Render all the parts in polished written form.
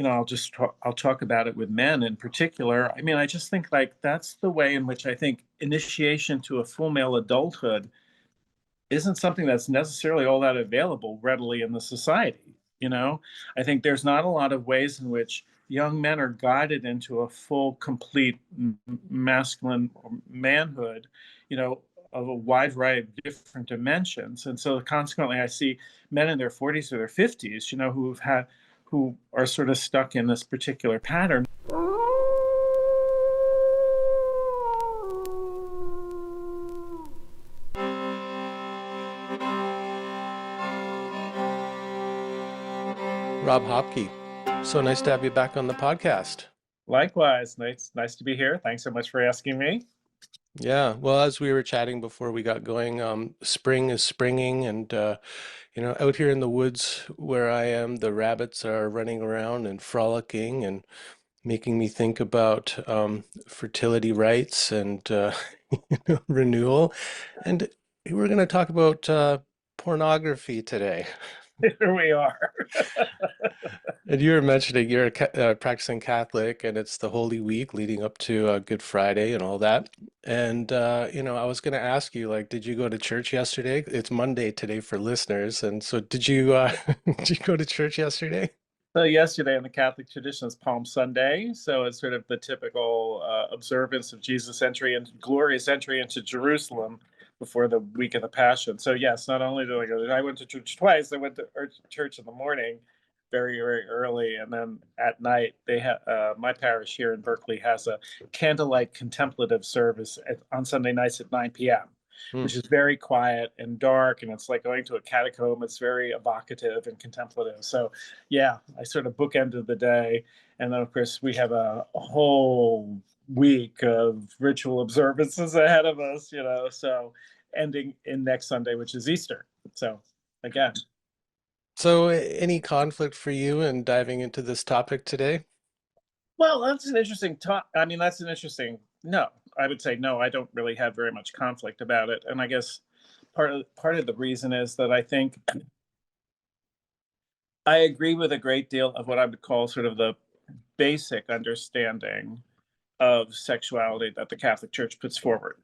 I'll talk about it with men in particular. I mean, I just think like that's the way in which I think initiation to a full male adulthood isn't something that's necessarily all that available readily in the society. You know, I think there's not a lot of ways in which young men are guided into a full, complete masculine manhood, you know, of a wide variety of different dimensions. And so consequently, I see men in their 40s or their 50s, you know, who are sort of stuck in this particular pattern. Rob Hopcke, so nice to have you back on the podcast. Likewise, nice to be here. Thanks so much for asking me. Yeah, well, as we were chatting before we got going, spring is springing, and out here in the woods where I am, the rabbits are running around and frolicking and making me think about fertility rites and renewal. And we're going to talk about pornography today. Here we are. And you were mentioning you're a practicing Catholic, and it's the Holy Week leading up to Good Friday and all that. And I was going to ask you, like, did you go to church yesterday? It's Monday today for listeners, and so did you? Did you go to church yesterday? So yesterday in the Catholic tradition is Palm Sunday, so it's sort of the typical observance of Jesus' entry and glorious entry into Jerusalem before the week of the Passion. So yes, not only did I go, I went to church twice. I went to church in the morning, very early, and then at night they have my parish here in Berkeley has a candlelight contemplative service on Sunday nights at 9 p.m. Hmm. which is very quiet and dark, and it's like going to a catacomb. It's very evocative and contemplative. So, yeah, I sort of bookended the day, and then of course we have a whole week of ritual observances ahead of us. You know, so ending in next Sunday, which is Easter. So, again. So, any conflict for you in diving into this topic today? Well, that's an interesting talk. I mean, that's an interesting. No, I would say no. I don't really have very much conflict about it, and I guess part of the reason is that I think I agree with a great deal of what I would call sort of the basic understanding of sexuality that the Catholic Church puts forward.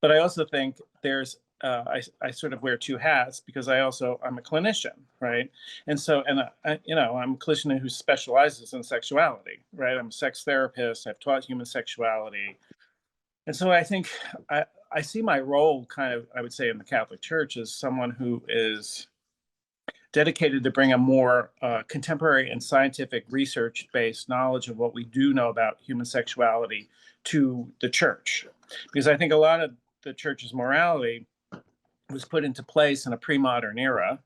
But I also think there's I sort of wear two hats because I'm a clinician, right? And so I'm a clinician who specializes in sexuality, right? I'm a sex therapist. I've taught human sexuality, and so I think I see my role kind of, I would say, in the Catholic Church as someone who is dedicated to bring a more contemporary and scientific research-based knowledge of what we do know about human sexuality to the church. Because I think a lot of the church's morality was put into place in a pre-modern era.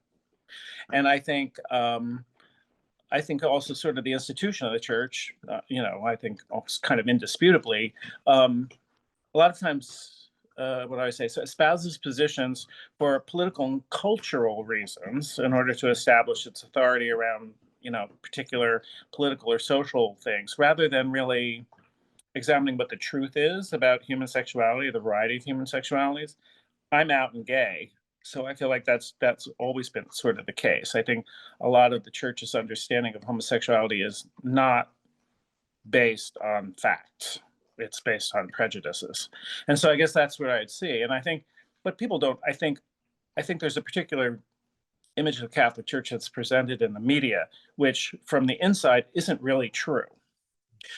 And I think also sort of the institution of the church, I think kind of indisputably, a lot of times, what do I say, so espouses positions for political and cultural reasons in order to establish its authority around, particular political or social things, rather than really examining what the truth is about human sexuality, the variety of human sexualities. I'm out and gay. So I feel like that's always been sort of the case. I think a lot of the church's understanding of homosexuality is not based on facts. It's based on prejudices. And so I guess that's what I'd see. And I think, but people don't, I think there's a particular image of the Catholic Church that's presented in the media, which from the inside isn't really true.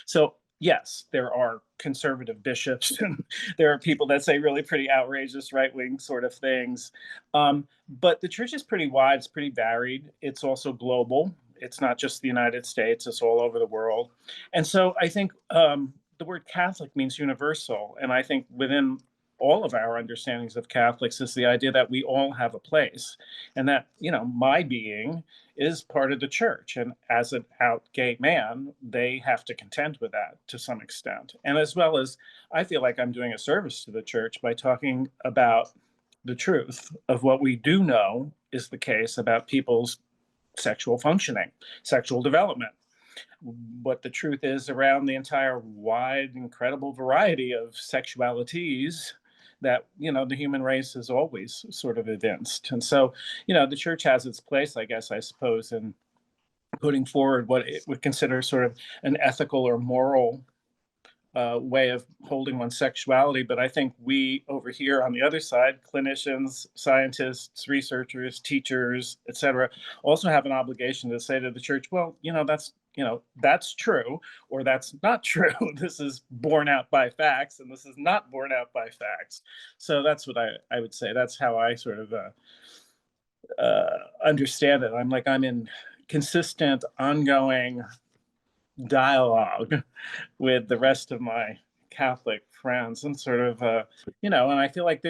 So yes, there are conservative bishops and there are people that say really pretty outrageous right-wing sort of things. But the church is pretty wide, it's pretty varied. It's also global. It's not just the United States, it's all over the world. And so I think the word Catholic means universal. And I think within all of our understandings of Catholics is the idea that we all have a place and that, my being is part of the church. And as an out gay man, they have to contend with that to some extent. And as well as I feel like I'm doing a service to the church by talking about the truth of what we do know is the case about people's sexual functioning, sexual development, what the truth is around the entire wide, incredible variety of sexualities that the human race has always sort of evinced. And so the church has its place, I guess, I suppose, in putting forward what it would consider sort of an ethical or moral way of holding one's sexuality. But I think we over here on the other side, clinicians, scientists, researchers, teachers, etc., also have an obligation to say to the church, well, that's true or that's not true. This is borne out by facts and this is not borne out by facts. So that's what I would say. That's how I sort of understand it. I'm in consistent, ongoing dialogue with the rest of my Catholic friends and sort of, and I feel like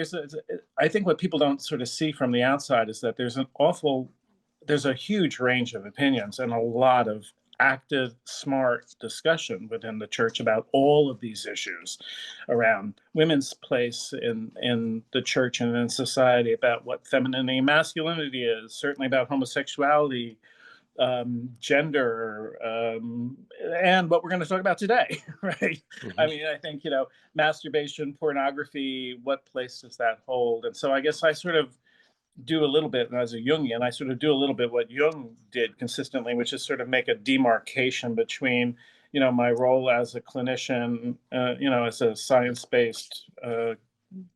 I think what people don't sort of see from the outside is that there's a huge range of opinions and a lot of active, smart discussion within the church about all of these issues around women's place in the church and in society, about what femininity and masculinity is, certainly about homosexuality, gender, and what we're going to talk about today, right? I mean, I think, masturbation, pornography, what place does that hold? And so I guess I sort of do a little bit, and as a Jungian, I sort of do a little bit what Jung did consistently, which is sort of make a demarcation between, my role as a clinician, as a science-based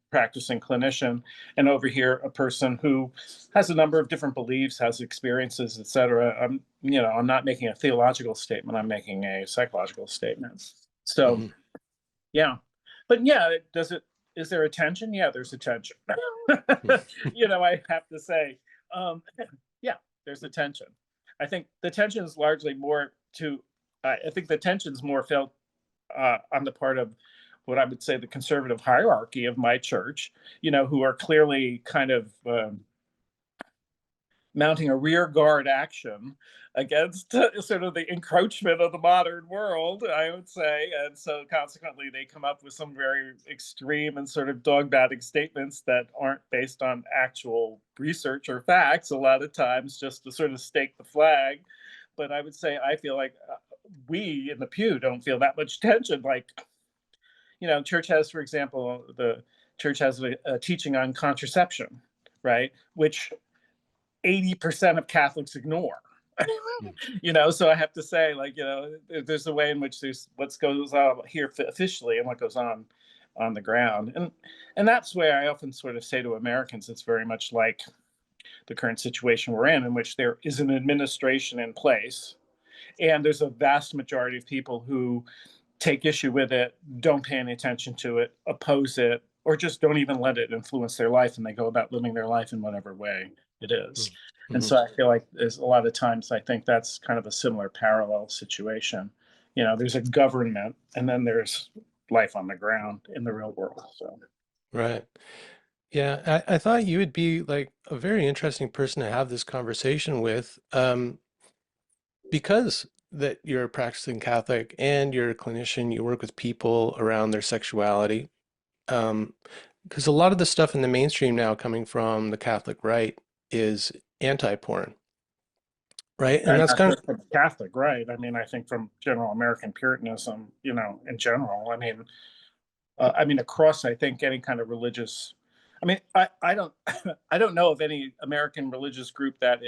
practicing clinician, and over here a person who has a number of different beliefs, has experiences, etc. I'm not making a theological statement, I'm making a psychological statement. So yeah, but yeah, is there a tension? Yeah, there's a tension. I have to say, yeah, there's a tension. I think the tension is largely more I think the tension's more felt on the part of what I would say the conservative hierarchy of my church, who are clearly kind of mounting a rear guard action against sort of the encroachment of the modern world, I would say. And so consequently, they come up with some very extreme and sort of dogmatic statements that aren't based on actual research or facts, a lot of times just to sort of stake the flag. But I would say I feel like we in the pew don't feel that much tension. Like, church has, for example, the church has a teaching on contraception, right? Which 80% of Catholics ignore. So I have to say, there's a way in which there's what goes on here officially and what goes on the ground. And that's where I often sort of say to Americans, it's very much like the current situation we're in which there is an administration in place. And there's a vast majority of people who take issue with it, don't pay any attention to it, oppose it, or just don't even let it influence their life, and they go about living their life in whatever way it is. And so I feel like there's a lot of times I think that's kind of a similar parallel situation. There's a government and then there's life on the ground in the real world. So Right. Yeah, I thought you would be like a very interesting person to have this conversation with, because that you're a practicing Catholic and you're a clinician, you work with people around their sexuality. Because a lot of the stuff in the mainstream now coming from the Catholic right is anti-porn, right? And and that's not kind of, just from Catholic, right? I mean, I think from general American Puritanism, in general. I mean, across, I think, any kind of religious. I mean, I don't, I don't know of any American religious group that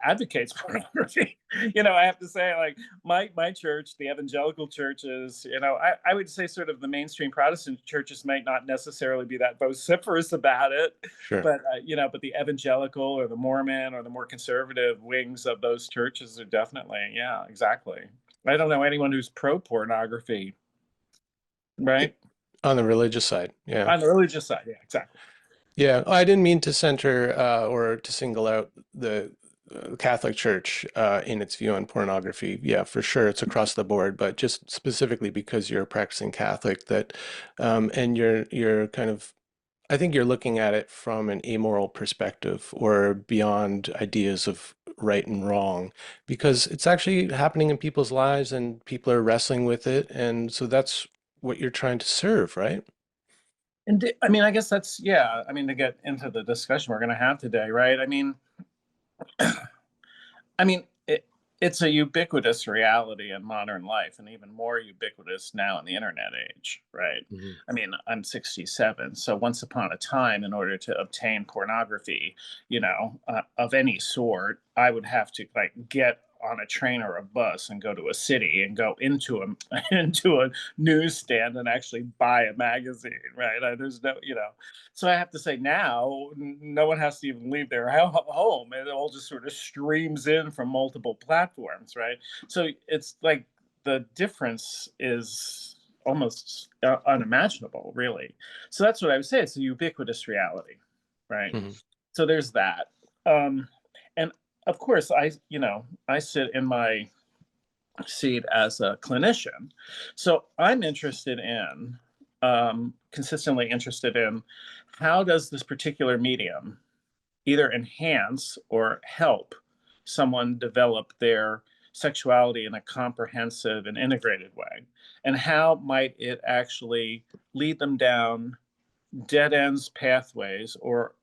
advocates pornography. I have to say, like my church, the evangelical churches, I would say sort of the mainstream Protestant churches might not necessarily be that vociferous about it, sure. but the evangelical or the Mormon or the more conservative wings of those churches are definitely, yeah, exactly. I don't know anyone who's pro pornography, right? On the religious side, yeah. On the religious side, yeah, exactly. Yeah, I didn't mean to center or to single out the Catholic Church in its view on pornography. Yeah, for sure, it's across the board, but just specifically because you're a practicing Catholic, that and you're kind of, I think you're looking at it from an amoral perspective or beyond ideas of right and wrong, because it's actually happening in people's lives and people are wrestling with it, and so that's what you're trying to serve, right? And I mean, I guess that's, yeah. I mean, to get into the discussion we're going to have today, right? I mean, it's a ubiquitous reality in modern life, and even more ubiquitous now in the internet age, right? Mhm. I mean, I'm 67, so once upon a time, in order to obtain pornography, of any sort, I would have to like get on a train or a bus and go to a city and go into a into a newsstand and actually buy a magazine, right? There's no, so I have to say now, no one has to even leave their home. It all just sort of streams in from multiple platforms, right? So it's like the difference is almost unimaginable, really. So that's what I would say. It's a ubiquitous reality, right? Mhm. So there's that. Um, and of course, I sit in my seat as a clinician. So I'm interested in, consistently interested in, how does this particular medium either enhance or help someone develop their sexuality in a comprehensive and integrated way? And how might it actually lead them down dead ends pathways or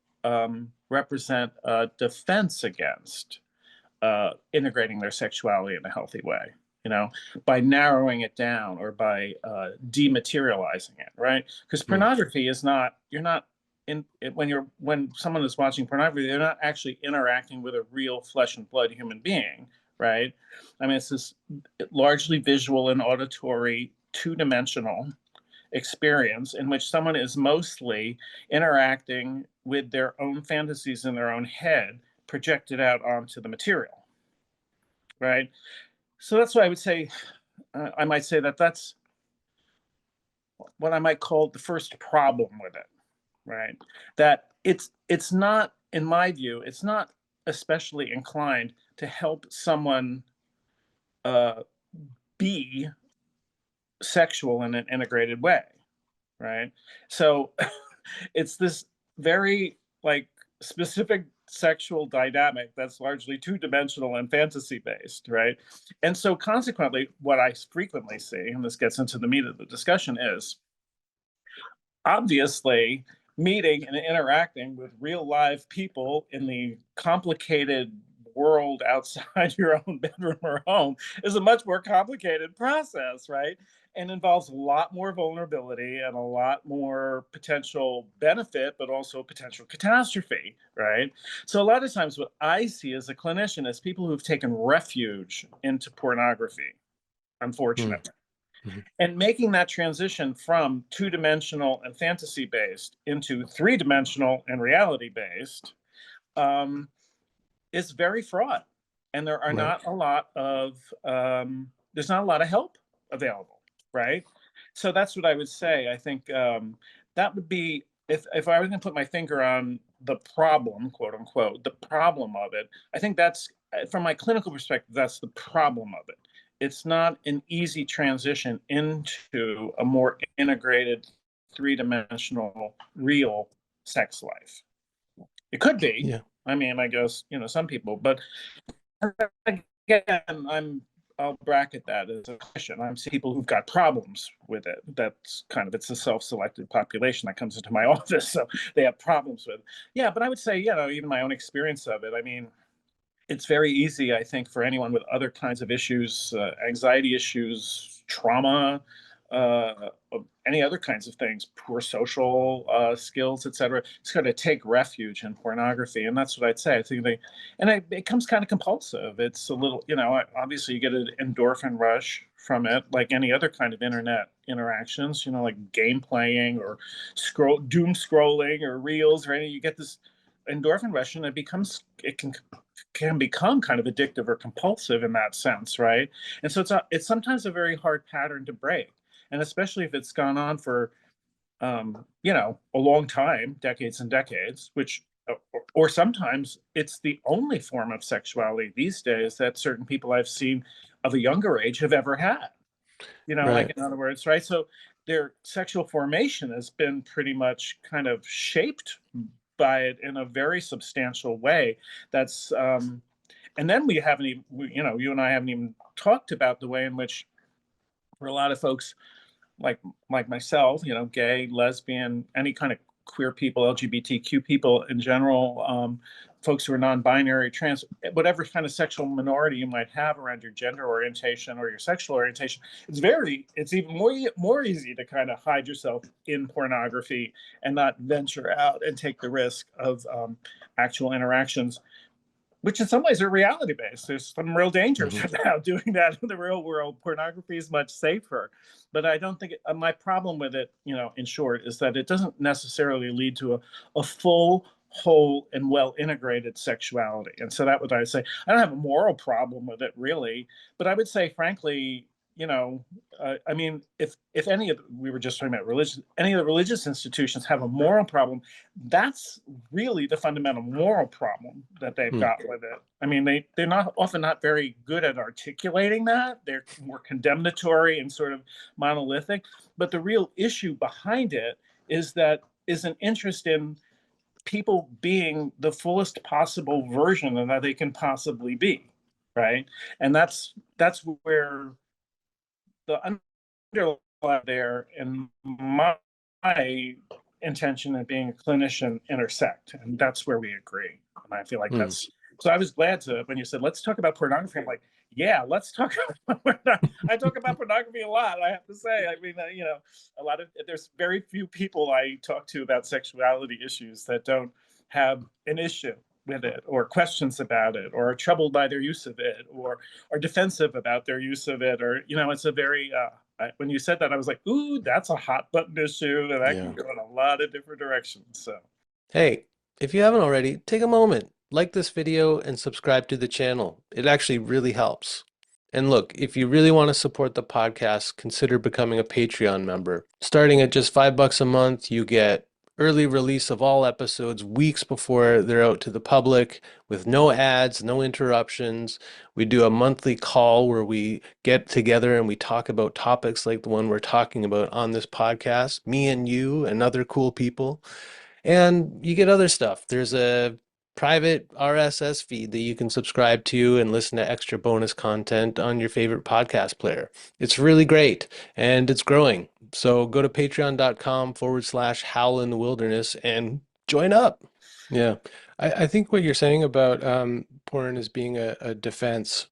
represent a defense against integrating their sexuality in a healthy way, you know, by narrowing it down or by dematerializing it, right? Because Mm. pornography is not, you're not in it, when someone is watching pornography, they're not actually interacting with a real flesh and blood human being, right? I mean, it's this largely visual and auditory, two-dimensional experience in which someone is mostly interacting with their own fantasies in their own head projected out onto the material, right? So that's why I would say, I might say that that's what I might call the first problem with it, right? That it's not, in my view, it's not especially inclined to help someone uh, be sexual in an integrated way, right? So it's this very like specific sexual dynamic that's largely two-dimensional and fantasy based, right? And so consequently, what I frequently see, and this gets into the meat of the discussion, is obviously meeting and interacting with real live people in the complicated world outside your own bedroom or home is a much more complicated process, right? And involves a lot more vulnerability and a lot more potential benefit, but also potential catastrophe, right? So, a lot of times, what I see as a clinician is people who've taken refuge into pornography, Mm. unfortunately, Mhm. and making that transition from two-dimensional and fantasy based into three-dimensional and reality based um, is very fraught, and there are Right. not a lot of there's not a lot of help available, right? So that's what I would say. I think that would be, if I was going to put my finger on the problem, quote unquote, the problem of it. I think that's, from my clinical perspective, that's the problem of it. It's not an easy transition into a more integrated, three-dimensional, real sex life. It could be. Yeah. I mean, I guess, some people, but again, I'll bracket that as a question. I'm seeing people who've got problems with it. That's kind of, it's a self-selected population that comes into my office, so they have problems with it. Yeah, but I would say, even my own experience of it. I mean, it's very easy, I think, for anyone with other kinds of issues, anxiety issues, trauma, uh, any other kinds of things, poor social skills, etc. It's got to take refuge in pornography, and that's what I'd say. I think and it becomes kind of compulsive. It's a little, obviously you get an endorphin rush from it, like any other kind of internet interactions, like game playing or doom scrolling or reels or anything. You get this endorphin rush, and it can become kind of addictive or compulsive in that sense, right? And so it's sometimes a very hard pattern to break, and especially if it's gone on for a long time, decades and decades, which or sometimes it's the only form of sexuality these days that certain people I've seen of a younger age have ever had. Like, Right. in other words, right? So their sexual formation has been pretty much kind of shaped by it in a very substantial way. That's and then we haven't even, you and I haven't even talked about the way in which, for a lot of folks like myself, gay, lesbian, any kind of queer people, LGBTQ people in general, folks who are non-binary, trans, whatever kind of sexual minority you might have around your gender orientation or your sexual orientation, it's even more easy to kind of hide yourself in pornography and not venture out and take the risk of actual interactions, which in some ways are reality based. There's some real dangers Mhm. about doing that in the real world. Pornography is much safer, but I don't think my problem with it, in short, is that it doesn't necessarily lead to a full, whole, and well integrated sexuality. And so that would I say I don't have a moral problem with it really, but I would say frankly, I mean, if any of we were just talking about religion, any of the religious institutions have a moral problem, that's really the fundamental moral problem that they've Hmm. got with it. I mean, they're not often not very good at articulating that. They're more condemnatory and sort of monolithic. But the real issue behind it is an interest in people being the fullest possible version of that they can possibly be, right? And that's where the underlying there in my intention of being a clinician intersect, and that's where we agree. And I feel like Hmm. that's so. I was glad to when you said let's talk about pornography. I'm like, yeah, let's talk about. I talk about pornography a lot. I have to say. I mean, a lot of there's very few people I talk to about sexuality issues that don't have an issue with it or questions about it or are troubled by their use of it or are defensive about their use of it or it's a very when you said that I was like, ooh, that's a hot button issue and that can Yeah. go in a lot of different directions. So Hey, if you haven't already, take a moment, like this video and subscribe to the channel. It actually really helps. And look, if you really want to support the podcast, consider becoming a Patreon member. Starting at just $5 a month, you get early release of all episodes weeks before they're out to the public with no ads, no interruptions. We do a monthly call where we get together and we talk about topics like the one we're talking about on this podcast, me and you and other cool people. And you get other stuff. There's a private RSS feed that you can subscribe to and listen to extra bonus content on your favorite podcast player. It's really great and it's growing. So go to patreon.com/howl in the wilderness and join up. Yeah. I think what you're saying about porn as being a defense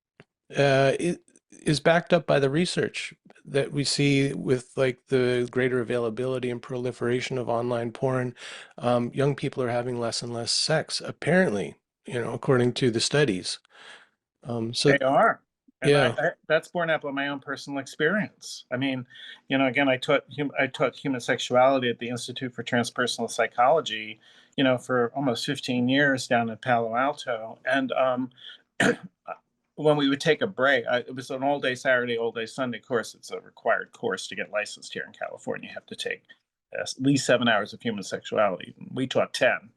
it is backed up by the research that we see with like the greater availability and proliferation of online porn. Young people are having less and less sex, apparently, according to the studies. So they are. And yeah. that's borne out by my own personal experience. I mean, again, I taught human sexuality at the Institute for Transpersonal Psychology, for almost 15 years down in Palo Alto. And when we would take a break, it was an all-day Saturday, all-day Sunday course. It's a required course to get licensed here in California. You have to take at least 7 hours of human sexuality. We taught 10.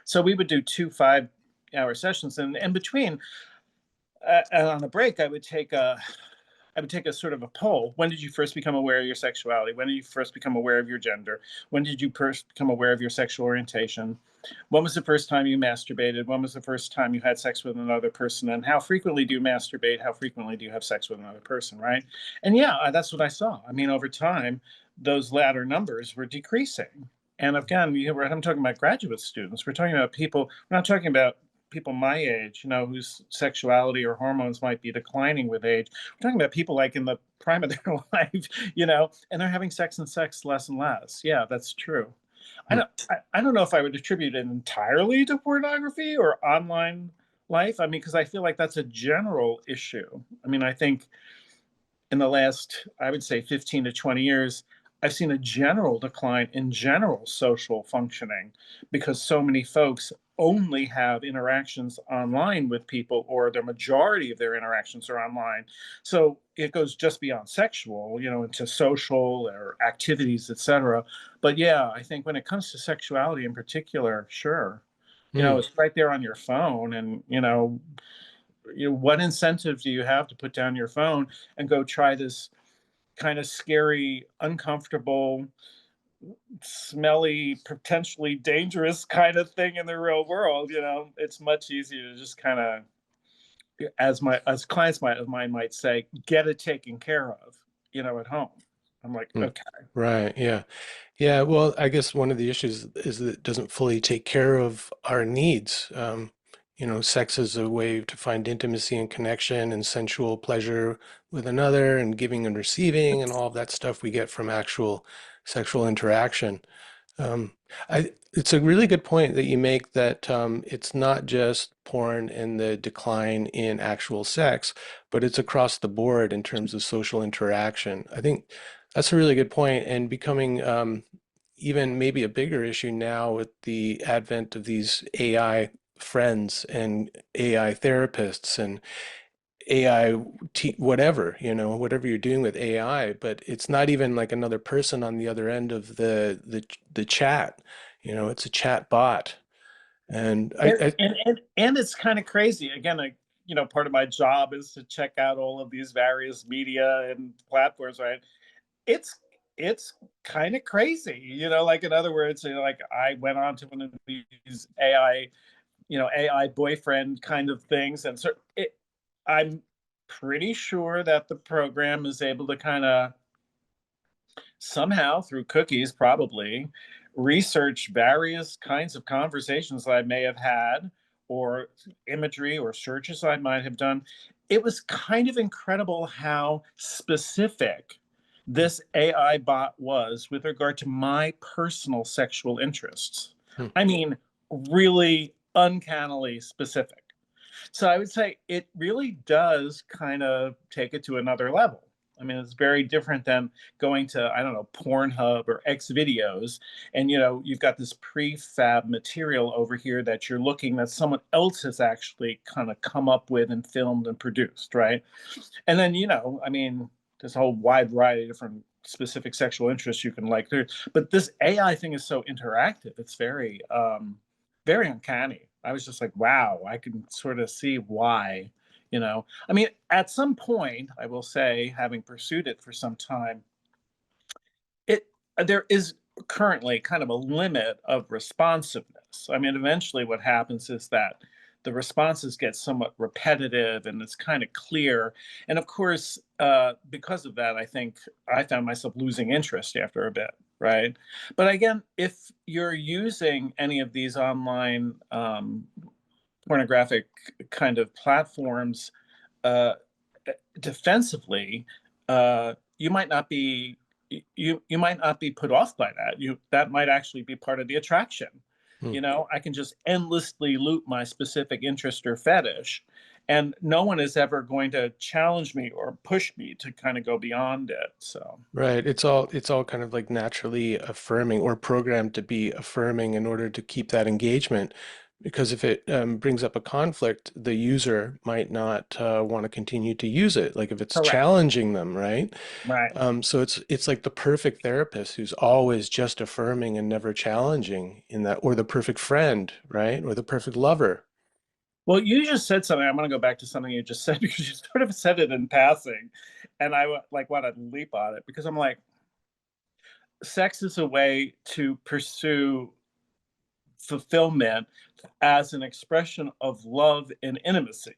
So we would do two 5-hour sessions, and in between, and on the break, I would take a sort of a poll. When did you first become aware of your sexuality? When did you first become aware of your gender? When did you first become aware of your sexual orientation? When was the first time you masturbated? When was the first time you had sex with another person? And how frequently do you masturbate? How frequently do you have sex with another person, right? And yeah, that's what I saw. I mean, over time, those latter numbers were decreasing. And again, I'm talking about graduate students. We're talking about people, we're not talking about people my age, whose sexuality or hormones might be declining with age. We're talking about people like in the prime of their life, and they're having sex less and less. Yeah, that's true. Hmm. I don't know if I would attribute it entirely to pornography or online life. I mean, because I feel like that's a general issue. I mean, I think in the last, I would say 15 to 20 years, I've seen a general decline in general social functioning because so many folks only have interactions online with people, or the majority of their interactions are online. So it goes just beyond sexual, into social or activities, etc. But yeah, I think when it comes to sexuality in particular, sure, Hmm. it's right there on your phone, and what incentive do you have to put down your phone and go try this kind of scary, uncomfortable, smelly, potentially dangerous kind of thing in the real world? It's much easier to just kind of, as clients of mine might say, get it taken care of, at home. I'm like, Hmm. okay. Right. Yeah. Yeah. Well, I guess one of the issues is that it doesn't fully take care of our needs. you know, sex is a way to find intimacy and connection and sensual pleasure with another, and giving and receiving and all of that stuff we get from actual sexual interaction. Um, it's a really good point that you make that it's not just porn and the decline in actual sex, but it's across the board in terms of social interaction. I think that's a really good point, and becoming even maybe a bigger issue now with the advent of these AI friends and AI therapists and AI whatever, you know, whatever you're doing with AI, but it's not even like another person on the other end of the chat. You know, it's a chat bot. And And it's kind of crazy. Again, you know, part of my job is to check out all of these various media and platforms, right? It's it's kind of crazy, you know, like in other words, you know, like I went on to one of these AI, you know, AI boyfriend kind of things. And so I'm pretty sure that the program is able to kind of somehow through cookies, probably research various kinds of conversations that I may have had or imagery or searches I might have done. It was kind of incredible how specific this AI bot was with regard to my personal sexual interests. hmm, I mean, really uncannily specific. So I would say it really does kind of take it to another level. I mean, it's very different than going to, I don't know, Pornhub or X videos. And, you know, you've got this prefab material over here that you're looking that someone else has actually kind of come up with and filmed and produced, right? And then, you know, I mean, there's a whole wide variety of different specific sexual interests you can like there. But this AI thing is so interactive. It's very uncanny. I was just like, wow, I can sort of see why, you know. I mean, at some point, I will say, having pursued it for some time, it there is currently kind of a limit of responsiveness. I mean, eventually what happens is that the responses get somewhat repetitive and it's kind of clear. And of course, because of that, I think I found myself losing interest after a bit, right? But again, if you're using any of these online pornographic kind of platforms uh, defensively, you might not be you might not be put off by that. You that might actually be part of the attraction. hmm. You know, I can just endlessly loop my specific interest or fetish, and no one is ever going to challenge me or push me to kind of go beyond it. So Right. It's all kind of like naturally affirming or programmed to be affirming in order to keep that engagement. Because if it brings up a conflict, the user might not want to continue to use it. Like if it's correct, challenging them, right? right. So it's like the perfect therapist who's always just affirming and never challenging in that, or the perfect friend, right? Or the perfect lover. Well, you just said something. I'm going to go back to something you just said because you sort of said it in passing, and like want to leap on it because I'm like, sex is a way to pursue fulfillment as an expression of love and intimacy.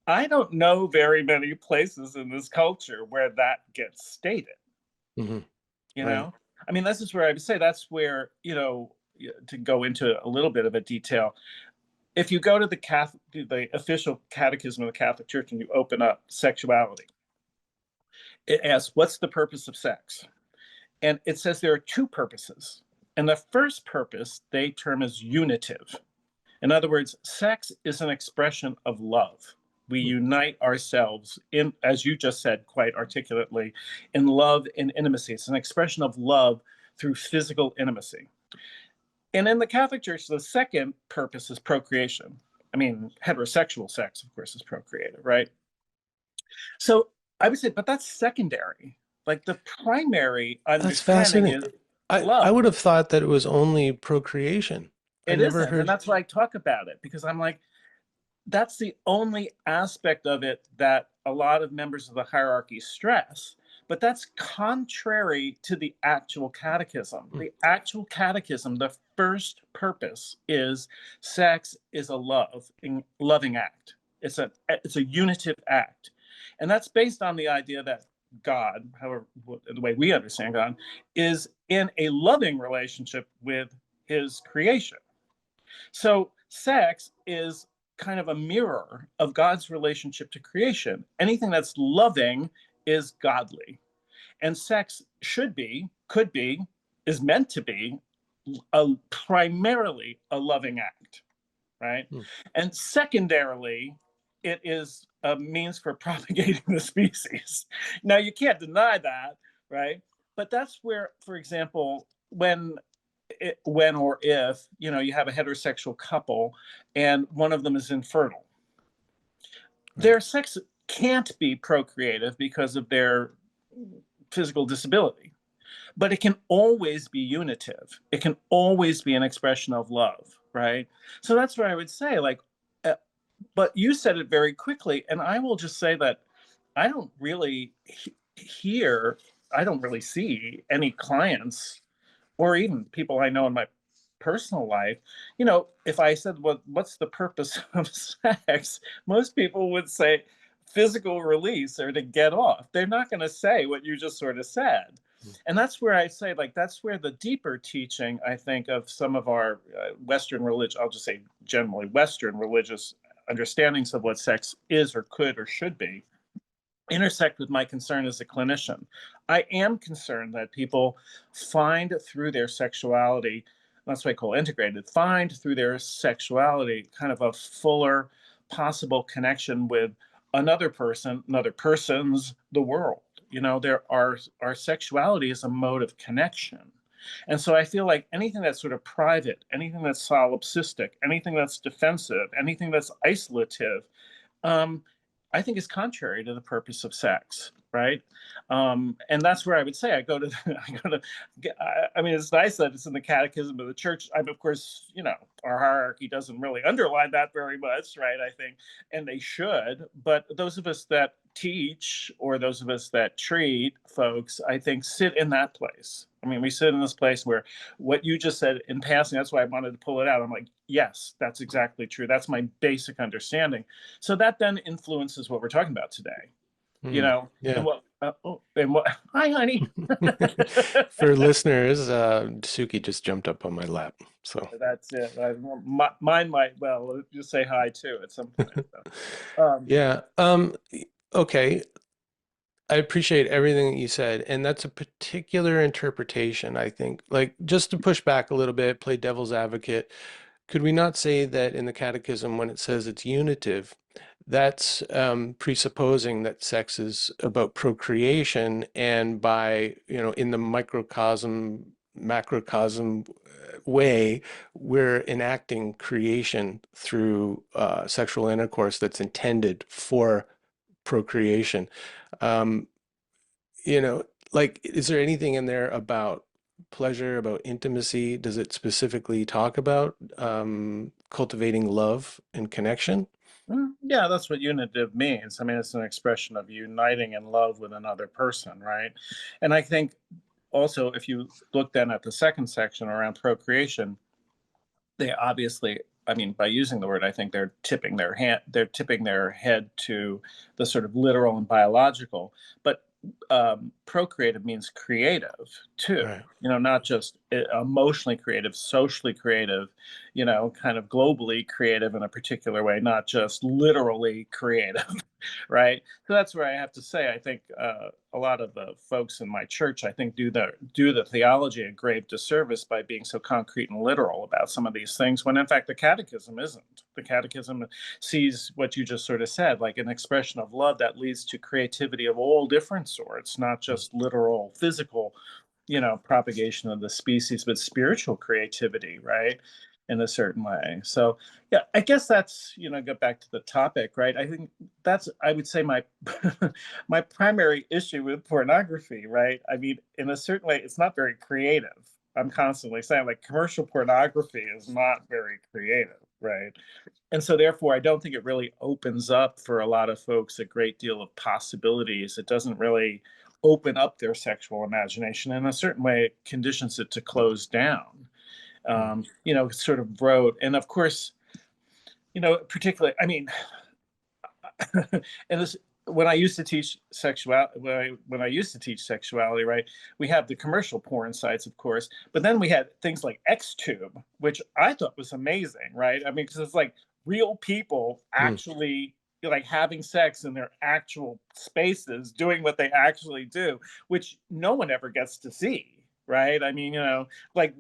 I don't know very many places in this culture where that gets stated, Hmm. you Right. know? I mean, this is where I would say that's where, you know, to go into a little bit of a detail, if you go to the official catechism of the Catholic Church and you open up sexuality, it asks, what's the purpose of sex? And it says there are two purposes. And the first purpose they term as unitive. In other words, sex is an expression of love. We unite ourselves in, as you just said quite articulately, in love and intimacy. It's an expression of love through physical intimacy. And in the Catholic Church, the second purpose is procreation. I mean, heterosexual sex, of course, is procreative, right? So I would say, but that's secondary. Like the primary That's understanding fascinating. is I love. would have thought that it was only procreation. I It never isn't. And heard. that's why I talk about it because I'm like, that's the only aspect of it that a lot of members of the hierarchy stress. But that's contrary to the actual catechism. Hmm, The actual catechism, the first purpose is sex is a loving act. It's a unitive act. And that's based on the idea that God, however the way we understand God, is in a loving relationship with his creation. So sex is kind of a mirror of God's relationship to creation. Anything that's loving is godly. And sex should be, could be, is meant to be primarily a loving act, right? Hmm. And secondarily, it is a means for propagating the species. Now, you can't deny that, right? But that's where, for example, when or if you have a heterosexual couple and one of them is infertile, Right. their sex can't be procreative because of their physical disability, but it can always be unitive. It can always be an expression of love, right? So that's what I would say. Like, but you said it very quickly, and I will just say that I don't really hear, I don't really see any clients or even people I know in my personal life, if I said, what's the purpose of sex? Most people would say physical release or to get off. They're not going to say what you just sort of said. And that's where I say, like, that's where the deeper teaching, I think, of some of our Western religion, I'll just say generally Western religious understandings of what sex is or could or should be, intersect with my concern as a clinician. I am concerned that people find through their sexuality, that's what I call integrated, find through their sexuality kind of a fuller possible connection with another person, another person's, the world. Our sexuality is a mode of connection. And so I feel like anything that's sort of private, anything that's solipsistic, anything that's defensive, anything that's isolative, um, I think is contrary to the purpose of sex, right? And that's where I would say I go to. I go to. I mean, it's nice that it's in the Catechism of the Church. I'm, of course, our hierarchy doesn't really underline that very much, right? I think, and they should. But those of us that teach, or those of us that treat folks, I think, sit in that place. I mean, we sit in this place where what you just said in passing, that's why I wanted to pull it out. I'm like, yes, that's exactly true. That's my basic understanding. So that then influences what we're talking about today, Hmm. and Yeah. what, hi, honey. For listeners, Suki just jumped up on my lap. So That's it. Mine might, well, just say hi too at some point. So. yeah. Okay. I appreciate everything that you said, and that's a particular interpretation, I think. Like, just to push back a little bit, play devil's advocate, could we not say that in the Catechism, when it says it's unitive, that's presupposing that sex is about procreation, and by, in the microcosm, macrocosm way, we're enacting creation through sexual intercourse that's intended for procreation. Um, you know, like, is there anything in there about pleasure, about intimacy? Does it specifically talk about cultivating love and connection? Yeah, that's what unitive means. I mean, it's an expression of uniting in love with another person, right? And I think also, if you look then at the second section around procreation, they obviously, I mean, by using the word, I think they're tipping their head to the sort of literal and biological. But procreative means creative too. Right. Not just emotionally creative, socially creative, kind of globally creative in a particular way, not just literally creative, right? So that's where I have to say, I think a lot of the folks in my church, I think, do the theology a grave disservice by being so concrete and literal about some of these things, when in fact the Catechism isn't. The Catechism sees what you just sort of said, like an expression of love that leads to creativity of all different sorts, not just literal, physical, propagation of the species, but spiritual creativity, right? In a certain way. So yeah, I guess that's, get back to the topic, right? I think that's, I would say, my my primary issue with pornography, right? I mean, in a certain way, it's not very creative. I'm constantly saying, like, commercial pornography is not very creative, right? And so therefore, I don't think it really opens up for a lot of folks a great deal of possibilities. It doesn't really open up their sexual imagination. In a certain way, it conditions it to close down. Mm. Sort of rote. And of course, particularly, I mean, and this, when I used to teach sexuality, when I used to teach sexuality, right, we have the commercial porn sites, of course, but then we had things like XTube, which I thought was amazing, right? I mean, because it's like real people Mm. actually like having sex in their actual spaces, doing what they actually do, which no one ever gets to see. Right. I mean, like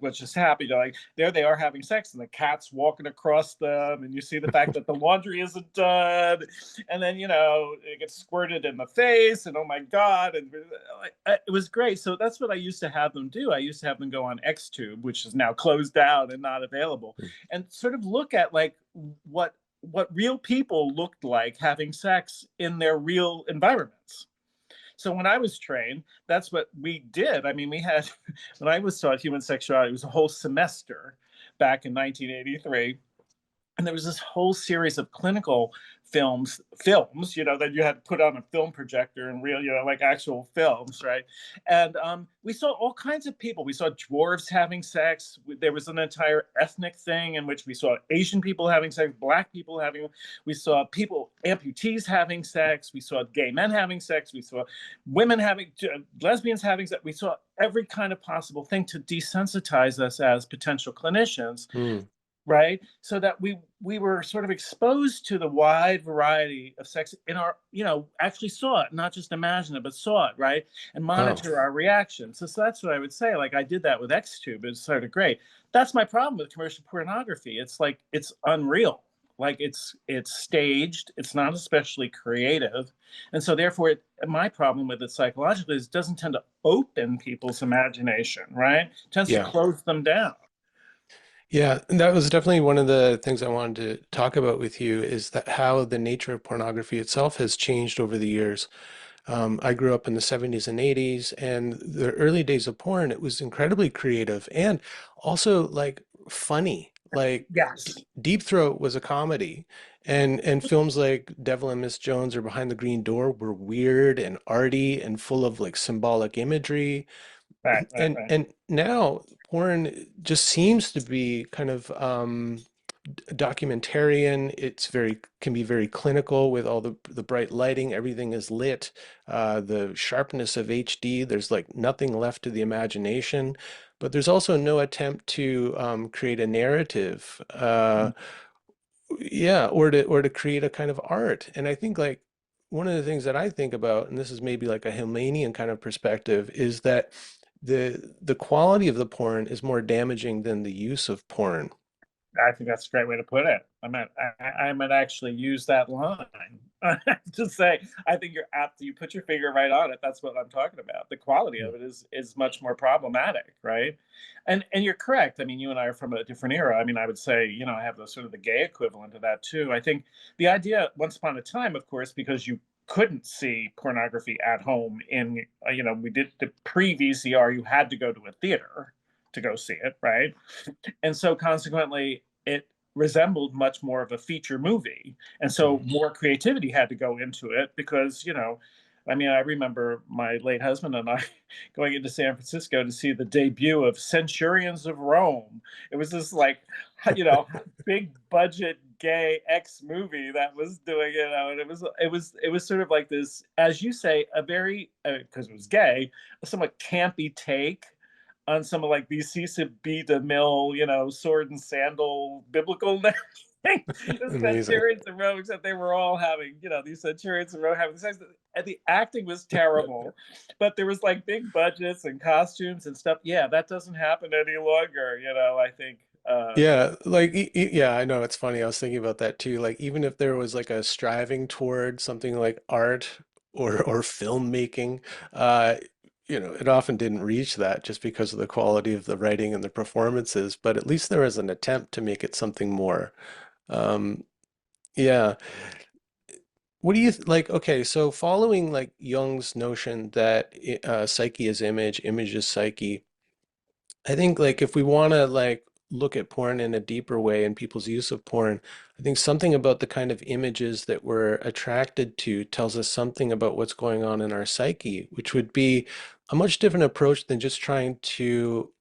what's just happened, like there they are having sex and the cat's walking across them and you see the fact that the laundry isn't done and then it gets squirted in the face and oh my god, and it was great. So that's what I used to have them do. I used to have them go on XTube, which is now closed down and not available, and sort of look at like what real people looked like having sex in their real environments. So when I was trained, that's what we did. I mean, we had, when I was taught human sexuality, it was a whole semester back in 1983. And there was this whole series of clinical films, that you had to put on a film projector and real, like actual films, right? And we saw all kinds of people. We saw dwarves having sex. There was an entire ethnic thing in which we saw Asian people having sex, black people having. We saw people amputees having sex. We saw gay men having sex. We saw women having lesbians having sex. We saw every kind of possible thing to desensitize us as potential clinicians, Mm. right? So that we were sort of exposed to the wide variety of sex in our, actually saw it, not just imagine it, but saw it, right? And Wow. monitor our reactions. So that's what I would say. Like I did that with XTube. It's sort of great. That's my problem with commercial pornography. It's like it's unreal. Like it's staged. It's not especially creative, and so therefore, my problem with it psychologically is it doesn't tend to open people's imagination, right? It tends to Yeah. close them down. Yeah, and that was definitely one of the things I wanted to talk about with you is that how the nature of pornography itself has changed over the years. I grew up in the 70s and 80s, and the early days of porn, it was incredibly creative and also like funny. Like Yes. Deep Throat was a comedy, and films like Devil and Miss Jones or Behind the Green Door were weird and arty and full of like symbolic imagery. Right, right, And right. and now porn just seems to be kind of documentarian. It's very can be very clinical with all the bright lighting. Everything is lit. The sharpness of HD. There's like nothing left to the imagination. But there's also no attempt to create a narrative. Yeah, or to create a kind of art. And I think like one of the things that I think about, and this is maybe like a Hegelian kind of perspective, is that the quality of the porn is more damaging than the use of porn. I think that's a great way to put it. I might actually use that line to say I think you're apt. You put your finger right on it. That's what I'm talking about. The quality Mm. of it is much more problematic, right? And you're correct. I mean, you and I are from a different era. I mean, I would say I have the sort of the gay equivalent of that too. I think the idea once upon a time, of course, because you couldn't see pornography at home in we did the pre VCR. You had to go to a theater to go see it, right? And so consequently it resembled much more of a feature movie, and so Mhm. more creativity had to go into it because I mean, I remember my late husband and I going into San Francisco to see the debut of Centurions of Rome. It was this like you know big budget gay X movie that was doing and it was sort of like this, as you say, a very because it was gay, a somewhat campy take on some of like these Cecil B. DeMille, sword and sandal biblical the Amazing. centurions in Rome, except they were all having, these centurions in Rome having sex. And the acting was terrible, but there was like big budgets and costumes and stuff. Yeah, that doesn't happen any longer, I think. Yeah, like yeah, I know it's funny. I was thinking about that too. Like even if there was like a striving toward something like art or filmmaking, uh, it often didn't reach that just because of the quality of the writing and the performances. But at least there was an attempt to make it something more. Um, yeah. What do you like? Okay, so following like Jung's notion that psyche is image, image is psyche. I think like if we want to like look at porn in a deeper way and people's use of porn, I think something about the kind of images that we're attracted to tells us something about what's going on in our psyche, which would be a much different approach than just trying to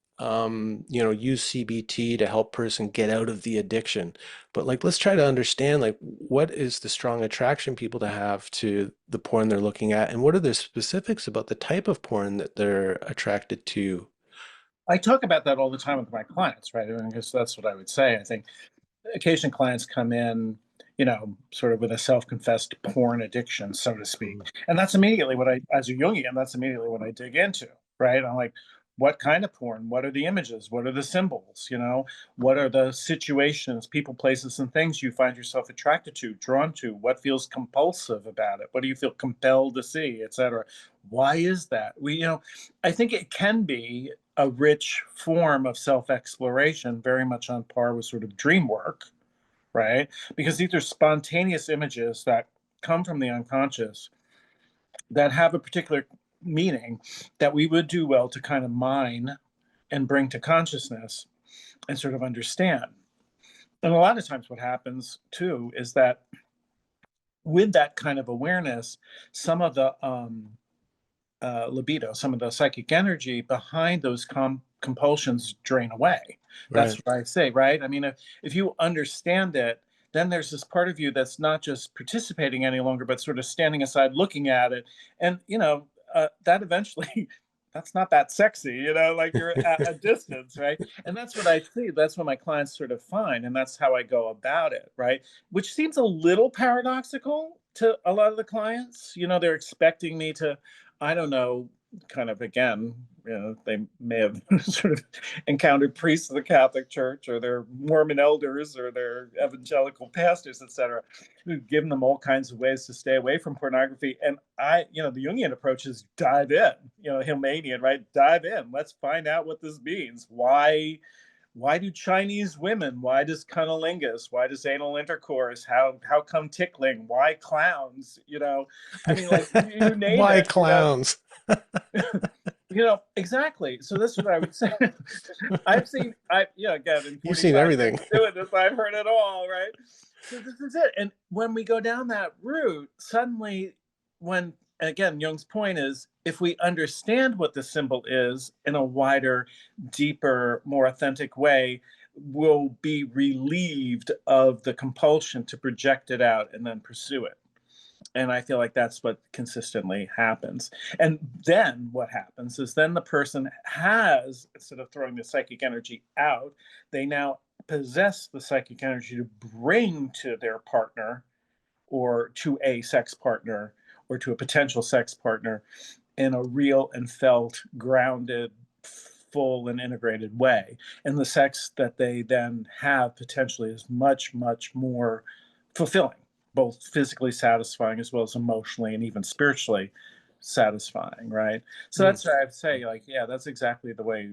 use CBT to help person get out of the addiction. But like, let's try to understand like what is the strong attraction people to have to the porn they're looking at, and what are the specifics about the type of porn that they're attracted to? I talk about that all the time with my clients, right? I mean, I guess that's what I would say. I think occasion clients come in, sort of with a self-confessed porn addiction, so to speak. Mhm. And that's immediately what as a Jungian, that's immediately what I dig into, right? I'm like, what kind of porn? What are the images? What are the symbols? What are the situations, people, places, and things you find yourself attracted to, drawn to? What feels compulsive about it? What do you feel compelled to see, et cetera? Why is that? I think it can be a rich form of self-exploration, very much on par with sort of dream work, right? Because these are spontaneous images that come from the unconscious that have a particular meaning that we would do well to kind of mine and bring to consciousness and sort of understand. And a lot of times, what happens too is that with that kind of awareness, some of the libido, some of the psychic energy behind those compulsions drain away. That's Right. what I say, right? I mean, if you understand it, then there's this part of you that's not just participating any longer, but sort of standing aside looking at it. And, that eventually, that's not that sexy, like you're at a distance, right? And that's what I see. That's what my clients sort of find. And that's how I go about it, right? Which seems a little paradoxical to a lot of the clients. They're expecting me to, I don't know, kind of again, they may have sort of encountered priests of the Catholic Church or their Mormon elders or their evangelical pastors, etc., who've given them all kinds of ways to stay away from pornography. And the Jungian approach is dive in, Hegelian, right? Dive in. Let's find out what this means. Why do Chinese women? Why does cunnilingus? Why does anal intercourse? How come tickling? Why clowns? I mean, like you name Why it. clowns? Exactly. So that's what I would say. Again, in You've seen 45 years everything. of doing this, I've heard it all, right? So this is it. And when we go down that route, suddenly, and again, Jung's point is if we understand what the symbol is in a wider, deeper, more authentic way, we'll be relieved of the compulsion to project it out and then pursue it. And I feel like that's what consistently happens. And then what happens is then the person has, instead of throwing the psychic energy out, they now possess the psychic energy to bring to their partner or to a sex partner or to a potential sex partner in a real and felt, grounded, full, and integrated way. And the sex that they then have potentially is much, much more fulfilling, both physically satisfying as well as emotionally and even spiritually satisfying, right? So Mm. that's what I'd say, like, yeah, that's exactly the way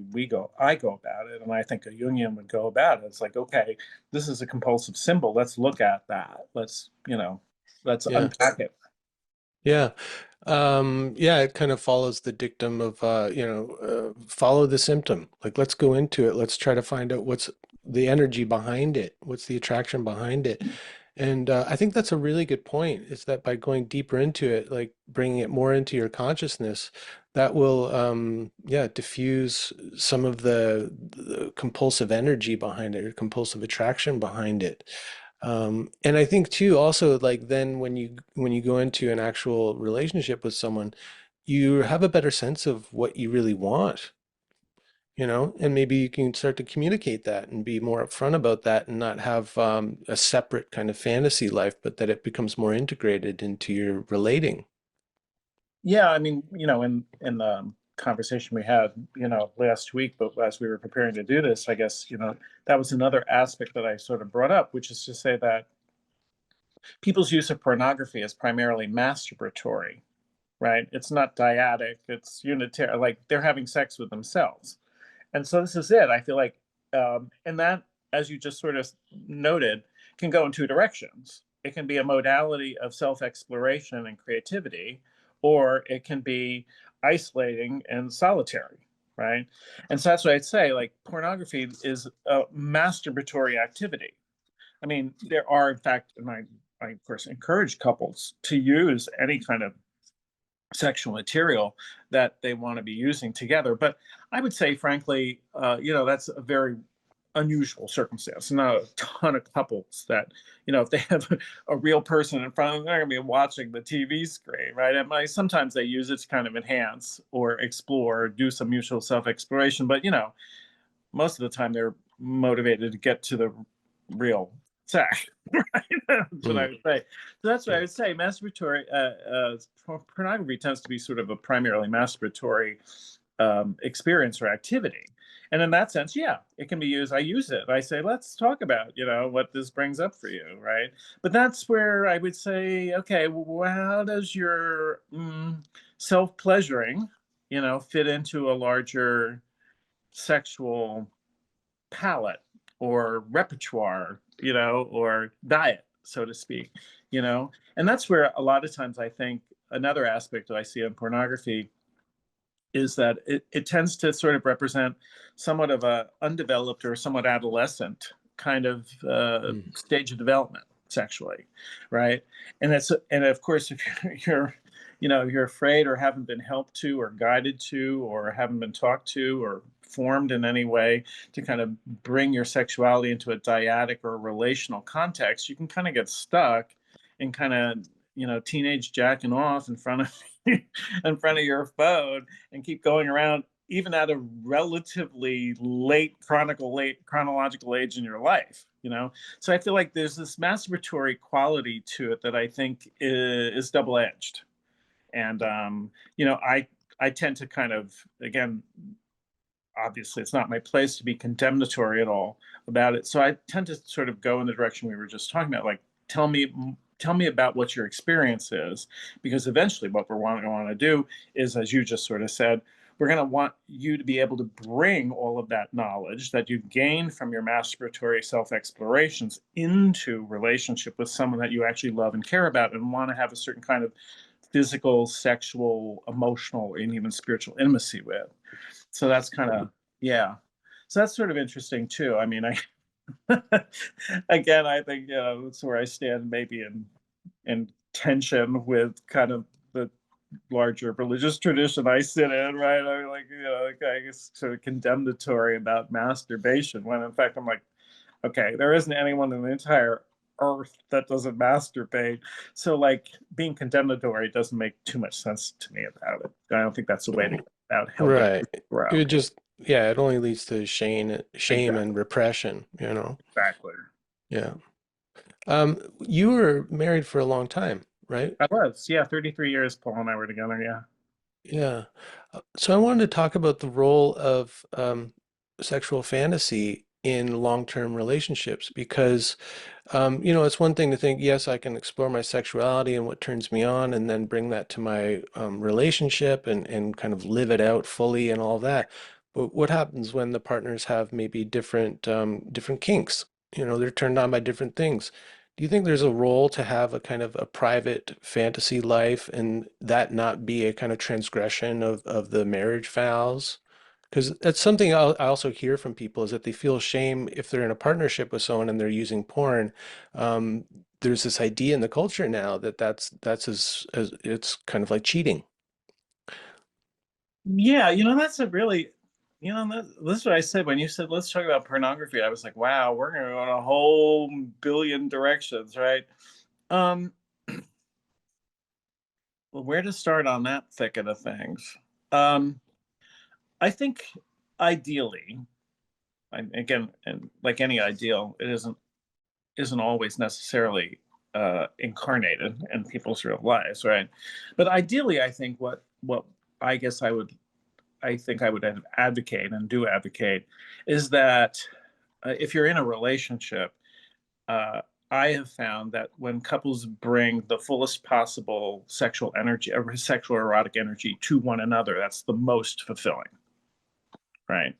I go about it. And I think a Jungian would go about it. It's like, okay, this is a compulsive symbol. Let's look at that. Let's Yeah. unpack it. Yeah. Yeah, it kind of follows the dictum of, follow the symptom. Like, let's go into it. Let's try to find out what's the energy behind it. What's the attraction behind it? And I think that's a really good point, is that by going deeper into it, like bringing it more into your consciousness, that will, yeah, diffuse some of the compulsive energy behind it, or compulsive attraction behind it. And I think too, also like then when you go into an actual relationship with someone, you have a better sense of what you really want, and maybe you can start to communicate that and be more upfront about that and not have a separate kind of fantasy life, but that it becomes more integrated into your relating. Yeah, I mean, in the conversation we had, last week, but as we were preparing to do this, I guess, that was another aspect that I sort of brought up, which is to say that people's use of pornography is primarily masturbatory, right? It's not dyadic, it's unitary, like they're having sex with themselves. And so this is it. I feel like, and that, as you just sort of noted, can go in two directions. It can be a modality of self exploration and creativity, or it can be isolating and solitary, right? And so that's what I'd say. Like, pornography is a masturbatory activity. I mean, there are, in fact, and I of course encourage couples to use any kind of sexual material that they want to be using together. But I would say, frankly, that's a very unusual circumstance. Not a ton of couples that, if they have a real person in front of them, they're going to be watching the TV screen, right? And sometimes they use it to kind of enhance or explore, do some mutual self exploration. But, most of the time they're motivated to get to the real sex, right? That's what I Mm, would say. So that's what I yeah. would say. Masturbatory pornography tends to be sort of a primarily masturbatory experience or activity. And in that sense, yeah, it can be used. I use it. I say, let's talk about, what this brings up for you, right? But that's where I would say, okay, well, how does your self-pleasuring, fit into a larger sexual palette or repertoire, or diet, so to speak, And that's where a lot of times I think another aspect that I see in pornography is that it tends to sort of represent somewhat of a undeveloped or somewhat adolescent kind of Mm, stage of development sexually, right? And of course, if you're you're afraid or haven't been helped to or guided to or haven't been talked to or formed in any way to kind of bring your sexuality into a dyadic or relational context, you can kind of get stuck in kind of teenage jacking off in front of in front of your phone and keep going around even at a relatively late chronological age in your life, so I feel like there's this masturbatory quality to it that I think is double-edged. And I tend to kind of, again, obviously it's not my place to be condemnatory at all about it, so I tend to sort of go in the direction we were just talking about, like, tell me about what your experience is, because eventually what we're want to do is, as you just sort of said, we're going to want you to be able to bring all of that knowledge that you've gained from your masturbatory self-explorations into relationship with someone that you actually love and care about and want to have a certain kind of physical, sexual, emotional, and even spiritual intimacy with. So that's kind of, yeah. So that's sort of interesting too. I mean, again, I think, that's where I stand maybe in tension with kind of the larger religious tradition I sit in, right? I mean, like, like, I guess sort of condemnatory about masturbation when in fact I'm like, okay, there isn't anyone in the entire earth that doesn't masturbate. So like being condemnatory doesn't make too much sense to me about it. I don't think that's the way to mm. go about helping Right. people grow. It just, yeah, it only leads to shame and Exactly. repression. Exactly. Yeah. You were married for a long time, right? I was, yeah, 33 years Paul and I were together, yeah. Yeah. So I wanted to talk about the role of sexual fantasy in long-term relationships because, it's one thing to think, yes, I can explore my sexuality and what turns me on and then bring that to my relationship and kind of live it out fully and all that. But what happens when the partners have maybe different kinks? They're turned on by different things. Do you think there's a role to have a kind of a private fantasy life and that not be a kind of transgression of the marriage vows? Because that's something I also hear from people is that they feel shame if they're in a partnership with someone and they're using porn. Um, there's this idea in the culture now that that's as it's kind of like cheating. Yeah, that's a really, this is what I said when you said, let's talk about pornography. I was like, wow, we're going to go in a whole billion directions, right? Um, well, where to start on that thicket of things? Um, I think ideally, again, and like any ideal, it isn't always necessarily incarnated in people's real lives, right? But ideally, I think what I guess I think I would advocate and do advocate is that if you're in a relationship, uh, I have found that when couples bring the fullest possible sexual energy, or sexual erotic energy to one another, that's the most fulfilling, right?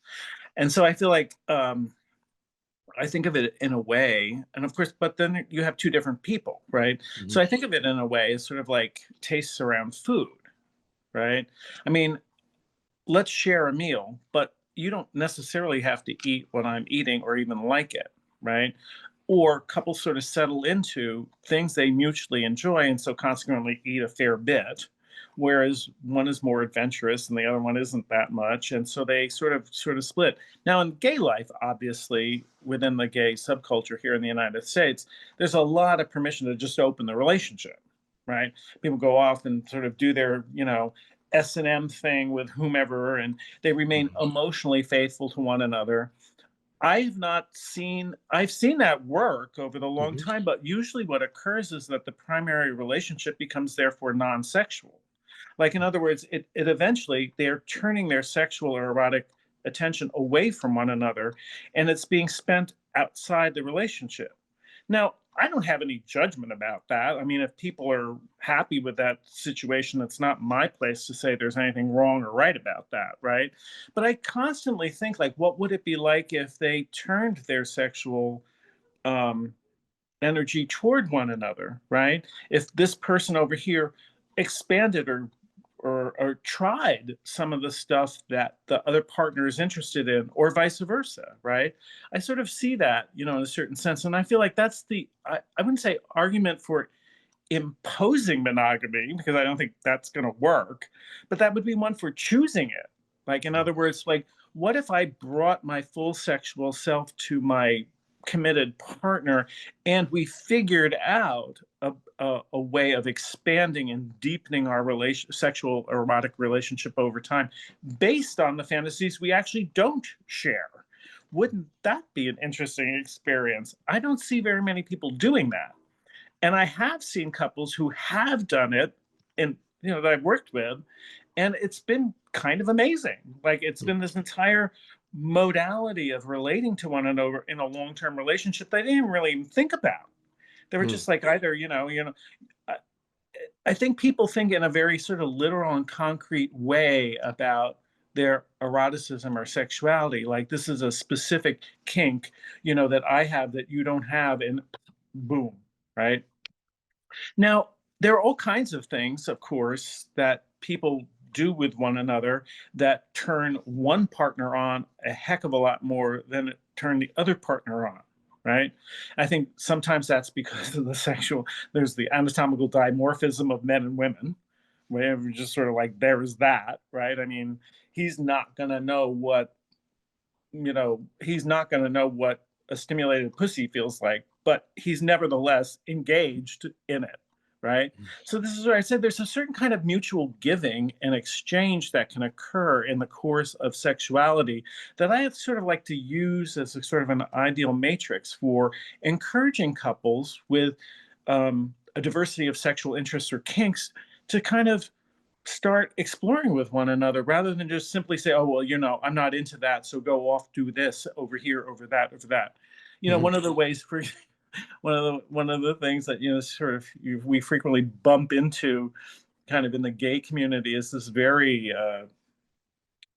And so I feel like I think of it in a way, and of course, but then you have two different people, right? So Mhm. I think of it in a way as sort of like tastes around food, right? I mean, let's share a meal, but you don't necessarily have to eat what I'm eating or even like it, right? Or couples sort of settle into things they mutually enjoy and so consequently eat a fair bit, whereas one is more adventurous and the other one isn't that much, and so they sort of split. Now, in gay life, obviously, within the gay subculture here in the United States, there's a lot of permission to just open the relationship, right? People go off and sort of do their, S&M thing with whomever, and they remain emotionally faithful to one another. I've seen that work over the long Hmm. time, but usually what occurs is that the primary relationship becomes therefore non-sexual. Like, in other words, it eventually they're turning their sexual or erotic attention away from one another, and it's being spent outside the relationship. Now, I don't have any judgment about that. I mean, if people are happy with that situation, it's not my place to say there's anything wrong or right about that, right? But I constantly think, like, what would it be like if they turned their sexual um, energy toward one another, right? If this person over here expanded or tried some of the stuff that the other partner is interested in, or vice versa, right? I sort of see that, in a certain sense. And I feel like that's I wouldn't say argument for imposing monogamy, because I don't think that's going to work, but that would be one for choosing it. Like, in other words, like, what if I brought my full sexual self to my committed partner and we figured out a way of expanding and deepening our sexual erotic relationship over time based on the fantasies we actually don't share? Wouldn't that be an interesting experience? I don't see very many people doing that. And I have seen couples who have done it, and that I've worked with, and it's been kind of amazing. Like, it's been this entire modality of relating to one another in a long-term relationship they didn't really even think about. They were Hmm. just like, either, I, I think people think in a very sort of literal and concrete way about their eroticism or sexuality. Like, this is a specific kink, that I have that you don't have, and boom, right? Now, there are all kinds of things, of course, that people do with one another that turn one partner on a heck of a lot more than it turned the other partner on, right? I think sometimes that's because of there's the anatomical dimorphism of men and women, where we're just sort of like, there's that, right? I mean, he's not going to know what, he's not going to know what a stimulated pussy feels like, but he's nevertheless engaged in it, right? So this is where I said there's a certain kind of mutual giving and exchange that can occur in the course of sexuality that I sort of like to use as a sort of an ideal matrix for encouraging couples with a diversity of sexual interests or kinks to kind of start exploring with one another, rather than just simply say, oh, well, I'm not into that, so go off, do this over here, over that, over that. Hmm. One of the ways for one of the things that sort of we frequently bump into kind of in the gay community is this very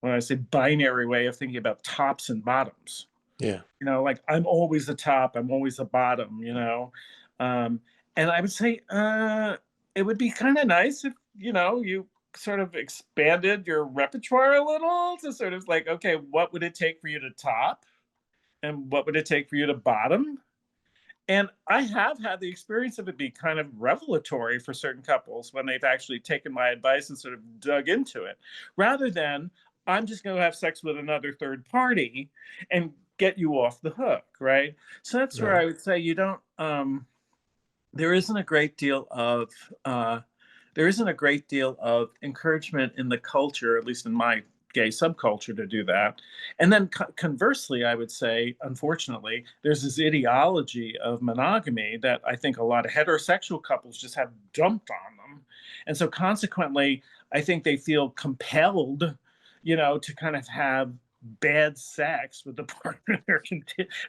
when I say binary way of thinking about tops and bottoms. Yeah. Like, I'm always the top, I'm always the bottom. um, and I would say it would be kind of nice if you sort of expanded your repertoire a little to sort of like, okay, what would it take for you to top, and what would it take for you to bottom? And I have had the experience of it be kind of revelatory for certain couples when they've actually taken my advice and sort of dug into it, rather than, I'm just going to have sex with another third party and get you off the hook, right? So that's where Right. I would say you don't. There isn't a great deal of uh, there isn't a great deal of encouragement in the culture, at least in my gay subculture, to do that. And then conversely, I would say, unfortunately, there's this ideology of monogamy that I think a lot of heterosexual couples just have dumped on them. And so consequently, I think they feel compelled, to kind of have bad sex with the partner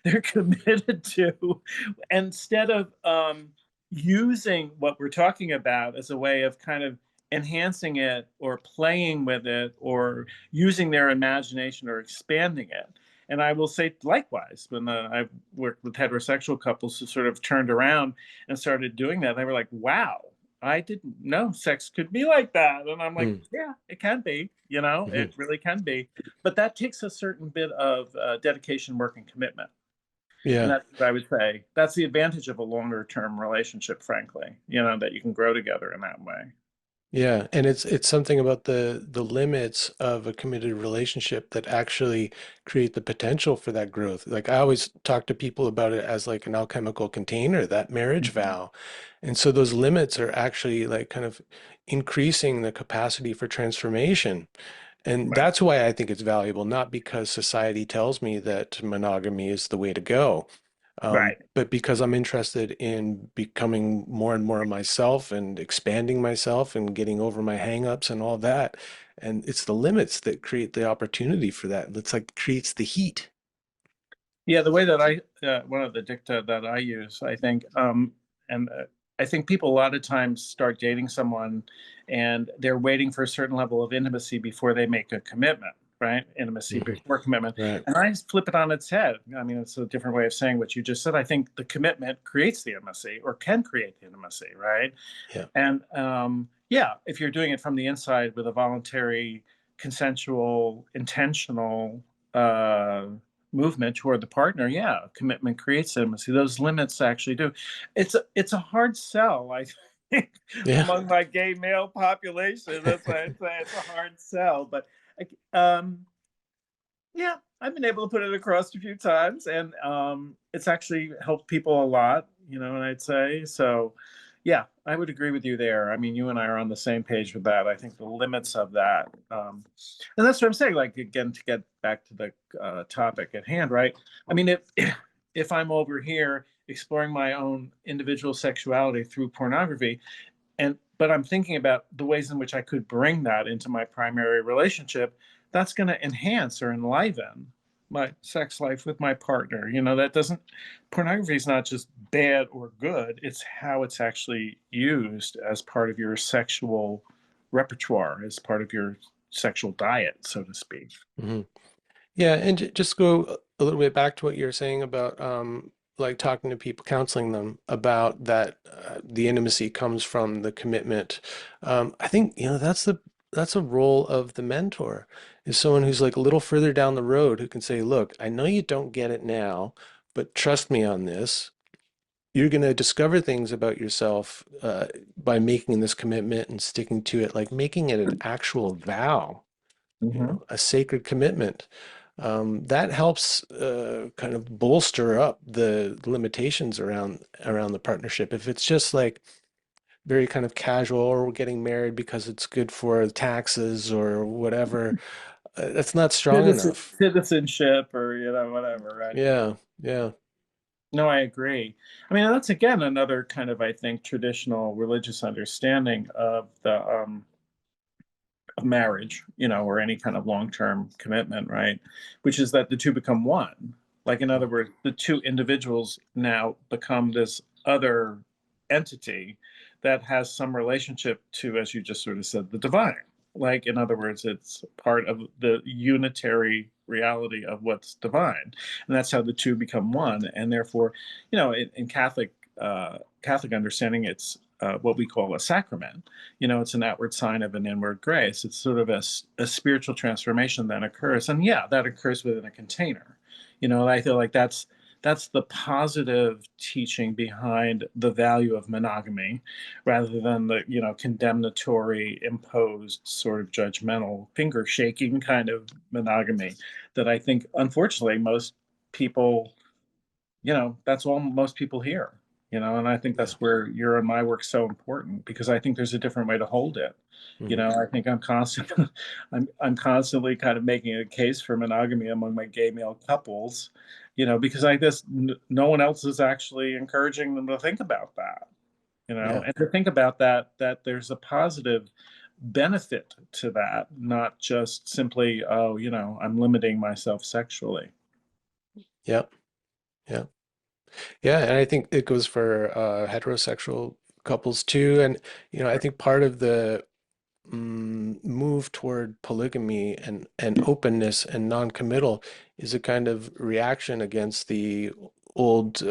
they're committed to, instead of using what we're talking about as a way of kind of enhancing it or playing with it or using their imagination or expanding it. And I will say likewise, when I've worked with heterosexual couples who sort of turned around and started doing that, they were like, wow, I didn't know sex could be like that. And I'm like, Mm. yeah, it can be, Hmm. it really can be. But that takes a certain bit of dedication, work, and commitment. And Yeah. that's what I would say. That's the advantage of a longer term relationship, frankly, that you can grow together in that way. Yeah, and it's something about the limits of a committed relationship that actually create the potential for that growth. Like I always talk to people about it as like an alchemical container, that marriage Mhm. vow. And so those limits are actually like kind of increasing the capacity for transformation. And Right. that's why I think it's valuable, not because society tells me that monogamy is the way to go, Right. but because I'm interested in becoming more and more of myself and expanding myself and getting over my hangups and all that. And it's the limits that create the opportunity for that. It's like creates the heat. Yeah, the way that one of the dicta that I use, I think, and I think people a lot of times start dating someone and they're waiting for a certain level of intimacy before they make a commitment, right? Intimacy Hmm. before commitment. Right. And I flip it on its head. I mean, it's a different way of saying what you just said. I think the commitment creates the intimacy or can create the intimacy, right? Yeah. And yeah, if you're doing it from the inside with a voluntary, consensual, intentional uh, movement toward the partner, yeah, commitment creates intimacy. Those limits actually do. It's a hard sell, I think, Yeah. among my gay male population. That's why I'd say it's a hard sell. But um, yeah, I've been able to put it across a few times, and it's actually helped people a lot, and I'd say so. Yeah, I would agree with you there. I mean, you and I are on the same page with that. I think the limits of that, and that's what I'm saying. Like again, to get back to the topic at hand, right? I mean, if I'm over here exploring my own individual sexuality through pornography, but I'm thinking about the ways in which I could bring that into my primary relationship, that's going to enhance or enliven my sex life with my partner. That doesn't Pornography is not just bad or good, it's how it's actually used as part of your sexual repertoire, as part of your sexual diet, so to speak. Hmm. Yeah, and just go a little bit back to what you were saying about like talking to people, counseling them about that the intimacy comes from the commitment. I think, that's a role of the mentor, is someone who's like a little further down the road who can say, look, I know you don't get it now, but trust me on this. You're going to discover things about yourself by making this commitment and sticking to it, like making it an actual vow, Mhm. a sacred commitment. That helps kind of bolster up the limitations around the partnership. If it's just like very kind of casual, or we're getting married because it's good for taxes or whatever, that's not strong enough. Citizenship, or whatever, right? Yeah, yeah, No, I agree. I mean, that's again another kind of, I think, traditional religious understanding of marriage, or any kind of long-term commitment, right? Which is that the two become one. Like, in other words, the two individuals now become this other entity that has some relationship to, as you just sort of said, the divine. Like, in other words, it's part of the unitary reality of what's divine, and that's how the two become one. And therefore, in Catholic understanding, it's what we call a sacrament. It's an outward sign of an inward grace. It's sort of a spiritual transformation that occurs. And yeah, that occurs within a container. I feel like that's the positive teaching behind the value of monogamy, rather than the, condemnatory, imposed, sort of judgmental, finger shaking kind of monogamy that I think, unfortunately, most people, that's all most people hear. And I think yeah. that's where your and my work's so important, because I think there's a different way to hold it. Hmm. I think I'm constantly kind of making a case for monogamy among my gay male couples, because I guess no one else is actually encouraging them to think about that, Yeah. and to think about that there's a positive benefit to that, not just simply, oh, I'm limiting myself sexually. Yeah. Yeah. Yeah, and I think it goes for heterosexual couples too. And I think part of the move toward polygamy and openness and non-committal is a kind of reaction against the old,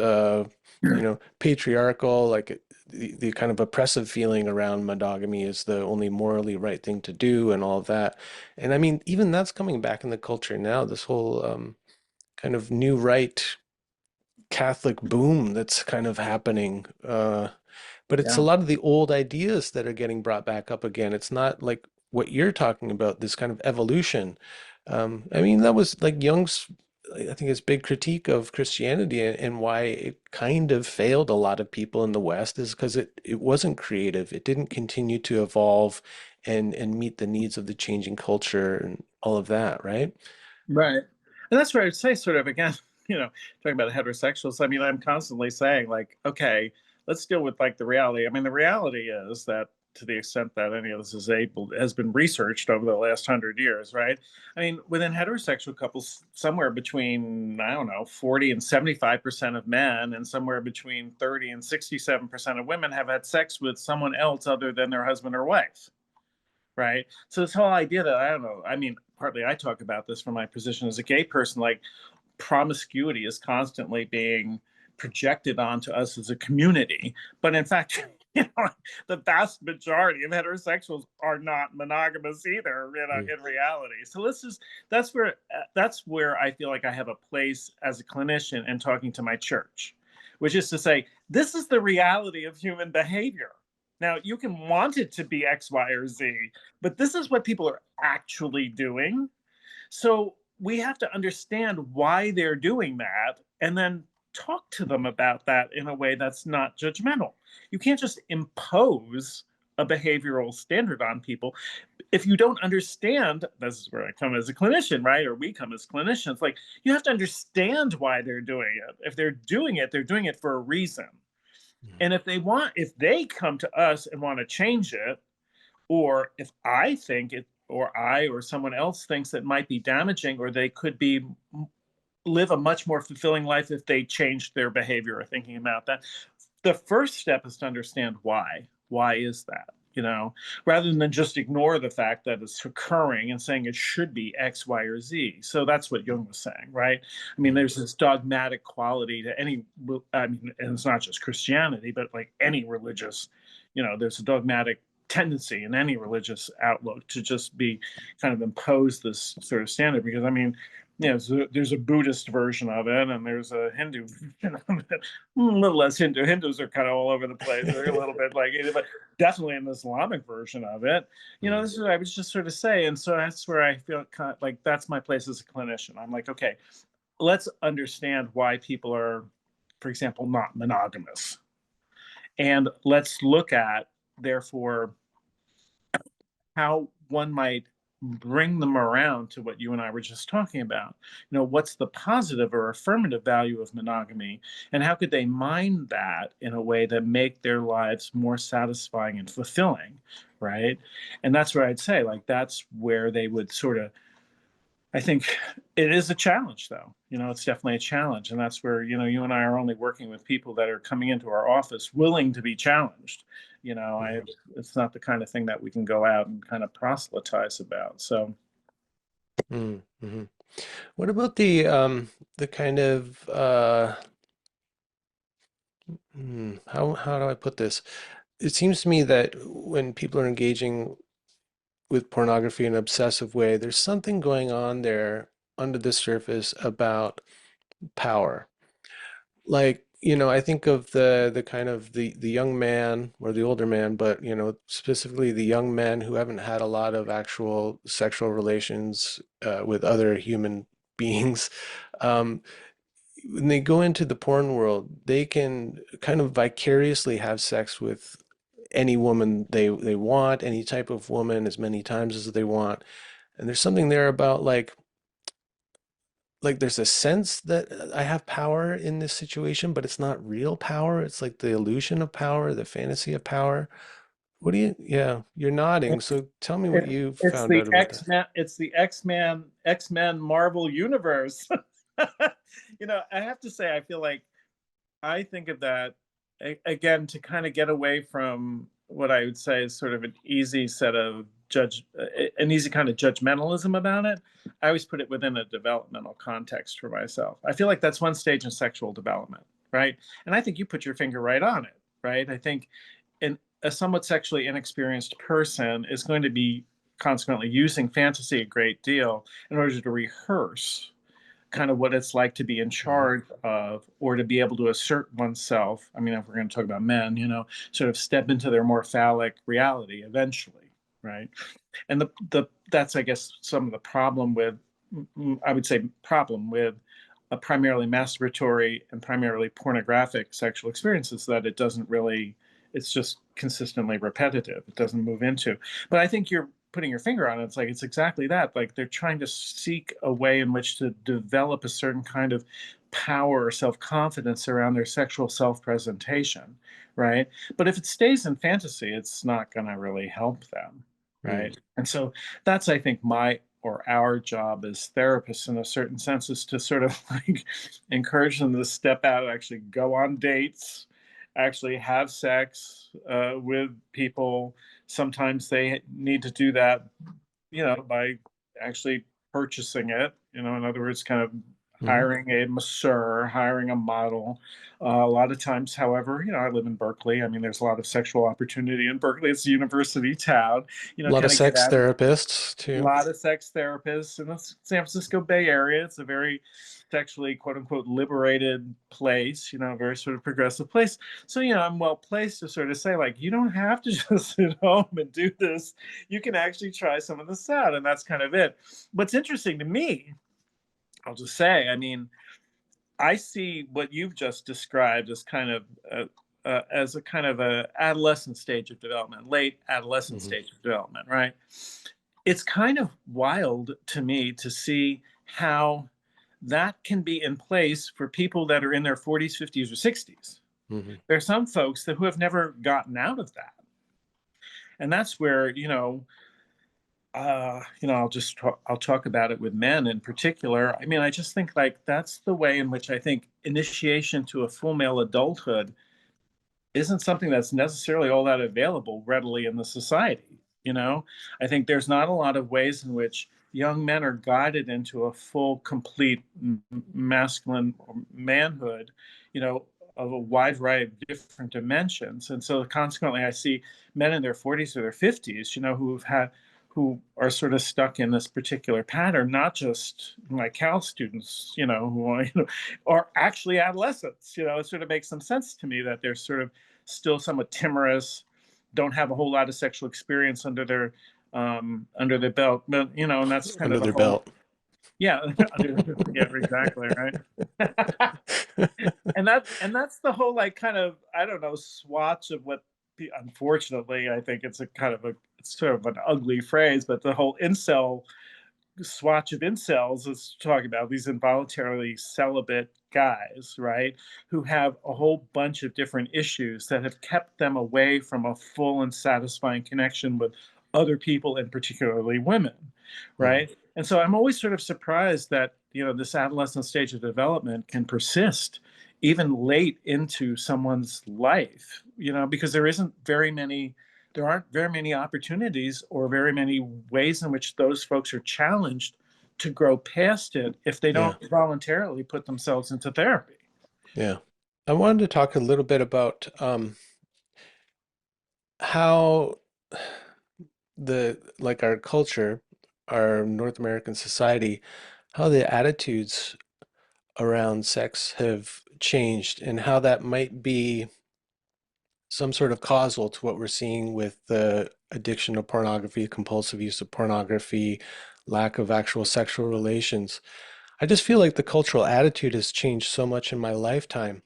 patriarchal, like the kind of oppressive feeling around monogamy is the only morally right thing to do and all of that. And I mean, even that's coming back in the culture now, this whole kind of new right Catholic boom that's kind of happening. But it's a Yeah. lot of the old ideas that are getting brought back up again. It's not like what you're talking about, this kind of evolution. I mean, that was like Jung's, I think his big critique of Christianity and why it kind of failed a lot of people in the West is because it wasn't creative. It didn't continue to evolve and meet the needs of the changing culture and all of that, right? Right. And that's where I'd say, sort of, again, talking about heterosexuals, I mean, I'm constantly saying, like, okay, let's deal with like the reality. I mean, the reality is that to the extent that any of this has been researched over the last 100 years, right? I mean, within heterosexual couples, somewhere between, I don't know, 40 and 75% of men, and somewhere between 30 and 67% of women have had sex with someone else other than their husband or wife, right? So this whole idea that, I don't know, I mean, partly I talk about this from my position as a gay person, like promiscuity is constantly being projected onto us as a community, but in fact, the vast majority of heterosexuals are not monogamous either, Mm, in reality. So that's where I feel like I have a place as a clinician and talking to my church, which is to say, this is the reality of human behavior. Now, you can want it to be X, Y, or Z, but this is what people are actually doing. So we have to understand why they're doing that and then talk to them about that in a way that's not judgmental. You can't just impose a behavioral standard on people if you don't understand. This is where I come as a clinician, right? Or we come as clinicians. Like, you have to understand why they're doing it. If they're doing it for a reason. mm, And if they come to us and want to change it, or if I think it, or I or someone else thinks it might be damaging, or they could be live a much more fulfilling life if they changed their behavior or thinking about that. The first step is to understand why. Why is that? Rather than just ignore the fact that it's occurring and saying it should be X, Y, or Z. So that's what Jung was saying, right? I mean, mm, there's this dogmatic quality to any, I mean, and it's not just Christianity, but like any religious, there's a dogmatic tendency in any religious outlook to just be kind of impose this sort of standard. Because I mean, so there's a Buddhist version of it, and there's a Hindu version of it. A little less Hindu. Hindus are kind of all over the place. They're a little bit like, but definitely an Islamic version of it. mm, This is what I was just sort of saying. And so that's where I feel kind of like that's my place as a clinician. I'm like, okay, let's understand why people are, for example, not monogamous. And let's look at, therefore, how one might bring them around to what you and I were just talking about. What's the positive or affirmative value of monogamy, and how could they mine that in a way that make their lives more satisfying and fulfilling, right? And that's where I'd say, like, that's where they would sort of, I think it is a challenge, though. It's definitely a challenge. And that's where, you and I are only working with people that are coming into our office willing to be challenged. mm, It's not the kind of thing that we can go out and kind of proselytize about. So, mm, mhm. What about the kind of how do I put this? It seems to me that when people are engaging with pornography in an obsessive way, there's something going on there under the surface about power. Like, I think of the kind of the young man or the older man, but specifically the young men who haven't had a lot of actual sexual relations with other human beings. Um, when they go into the porn world, they can kind of vicariously have sex with any woman they want, any type of woman, as many times as they want. And there's something there about like there's a sense that I have power in this situation, but it's not real power. It's like the illusion of power, the fantasy of power. What do you, yeah, you're nodding. So tell me what It, you it's found the out about that. X-Men. It's the X-Men Marvel universe. I have to say, I feel like I think of that again to kind of get away from what I would say is sort of an easy kind of judgmentalism about it. I always put it within a developmental context for myself. I feel like that's one stage in sexual development, right? And I think you put your finger right on it, right? I think a somewhat sexually inexperienced person is going to be consequently using fantasy a great deal in order to rehearse kind of what it's like to be in Mhm. charge of, or to be able to assert oneself. I mean, if we're going to talk about men, sort of step into their more phallic reality eventually, right? And that's, I guess, some of the problem with, I would say, problem with a primarily masturbatory and primarily pornographic sexual experiences, that it doesn't really, it's just consistently repetitive. It doesn't move into. But I think you're putting your finger on it. It's like, it's exactly that. Like, they're trying to seek a way in which to develop a certain kind of power or self-confidence around their sexual self-presentation, right? But if it stays in fantasy, it's not going to really help them, Mm. right? And so that's, I think, my or our job as therapists, in a certain sense, is to sort of like encourage them to step out, actually go on dates, actually have sex with people. Sometimes they need to do that, by actually purchasing it. In other words, kind of Mhm. hiring a masseur, hiring a model. A lot of times, however, I live in Berkeley. I mean, there's a lot of sexual opportunity in Berkeley. It's a university town. A lot of Kind of get sex out. therapists A too. lot of sex therapists in the San Francisco Bay Area. It's a very sexually, quote unquote, liberated place, a very sort of progressive place. So, I'm well placed to sort of say, like, you don't have to just sit home and do this. You can actually try some of this out. And that's kind of it. What's interesting to me, I'll just say, I mean, I see what you've just described as kind of as a kind of a adolescent stage of development, late adolescent Mhm. stage of development, right? It's kind of wild to me to see how that can be in place for people that are in their 40s, 50s, or 60s. Mhm. There are some folks who have never gotten out of that. And that's where, I'll talk about it with men in particular. I mean, I just think, like, that's the way in which I think initiation to a full male adulthood isn't something that's necessarily all that available readily in the society. I think there's not a lot of ways in which young men are guided into a full, complete masculine manhood, of a wide variety of different dimensions. And so consequently, I see men in their 40s or their 50s, who are sort of stuck in this particular pattern, not just my Cal students, who are, are actually adolescents. It sort of makes some sense to me that they're sort of still somewhat timorous, don't have a whole lot of sexual experience under their belt. But and that's kind Under of the their whole, belt. yeah, yeah, exactly, right. And that's the whole, like, kind of, I don't know, swatch of what, unfortunately, I think it's a kind of it's sort of an ugly phrase, but the whole incel swatch of incels is talking about these involuntarily celibate guys, right? Who have a whole bunch of different issues that have kept them away from a full and satisfying connection with other people, and particularly women, Mhm. right? And so I'm always sort of surprised that, this adolescent stage of development can persist even late into someone's life, because there aren't very many opportunities or very many ways in which those folks are challenged to grow past it if they Yeah. don't voluntarily put themselves into therapy. Yeah. I wanted to talk a little bit about how like our culture, our North American society, how the attitudes around sex have changed and how that might be some sort of causal to what we're seeing with the addiction to pornography, compulsive use of pornography, lack of actual sexual relations. I just feel like the cultural attitude has changed so much in my lifetime.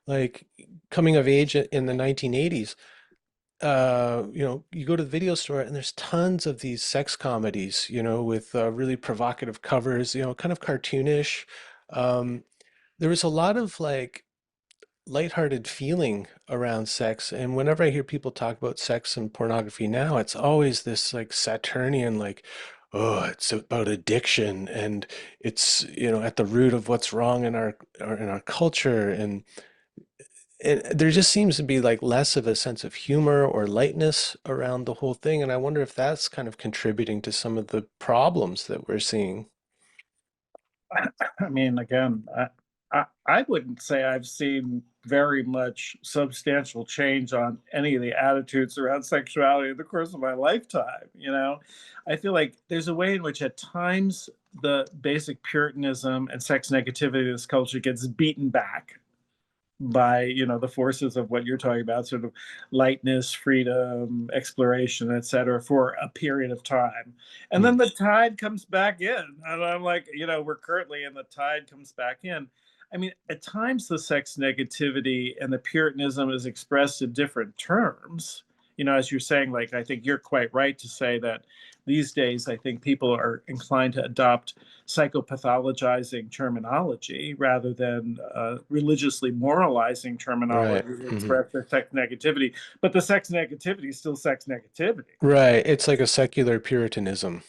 Like coming of age in the 1980s, you go to the video store and there's tons of these sex comedies, with really provocative covers, kind of cartoonish. Um, there was a lot of like lighthearted feeling around sex. And whenever I hear people talk about sex and pornography now, it's always this like Saturnian, like, oh, it's about addiction and it's, at the root of what's wrong in our culture. And there just seems to be like less of a sense of humor or lightness around the whole thing. And I wonder if that's kind of contributing to some of the problems that we're seeing. I mean, again, I wouldn't say I've seen very much substantial change on any of the attitudes around sexuality in the course of my lifetime. I feel like there's a way in which at times the basic puritanism and sex negativity of this culture gets beaten back by, the forces of what you're talking about, sort of lightness, freedom, exploration, etc., for a period of time. And Mm. then the tide comes back in. And I'm like, we're currently in the tide comes back in. I mean, at times the sex negativity and the puritanism is expressed in different terms. As you're saying, like, I think you're quite right to say that these days, I think people are inclined to adopt psychopathologizing terminology rather than religiously moralizing Right. terminology to Hmm. express their sex negativity. But the sex negativity is still sex negativity. Right. It's like a secular puritanism.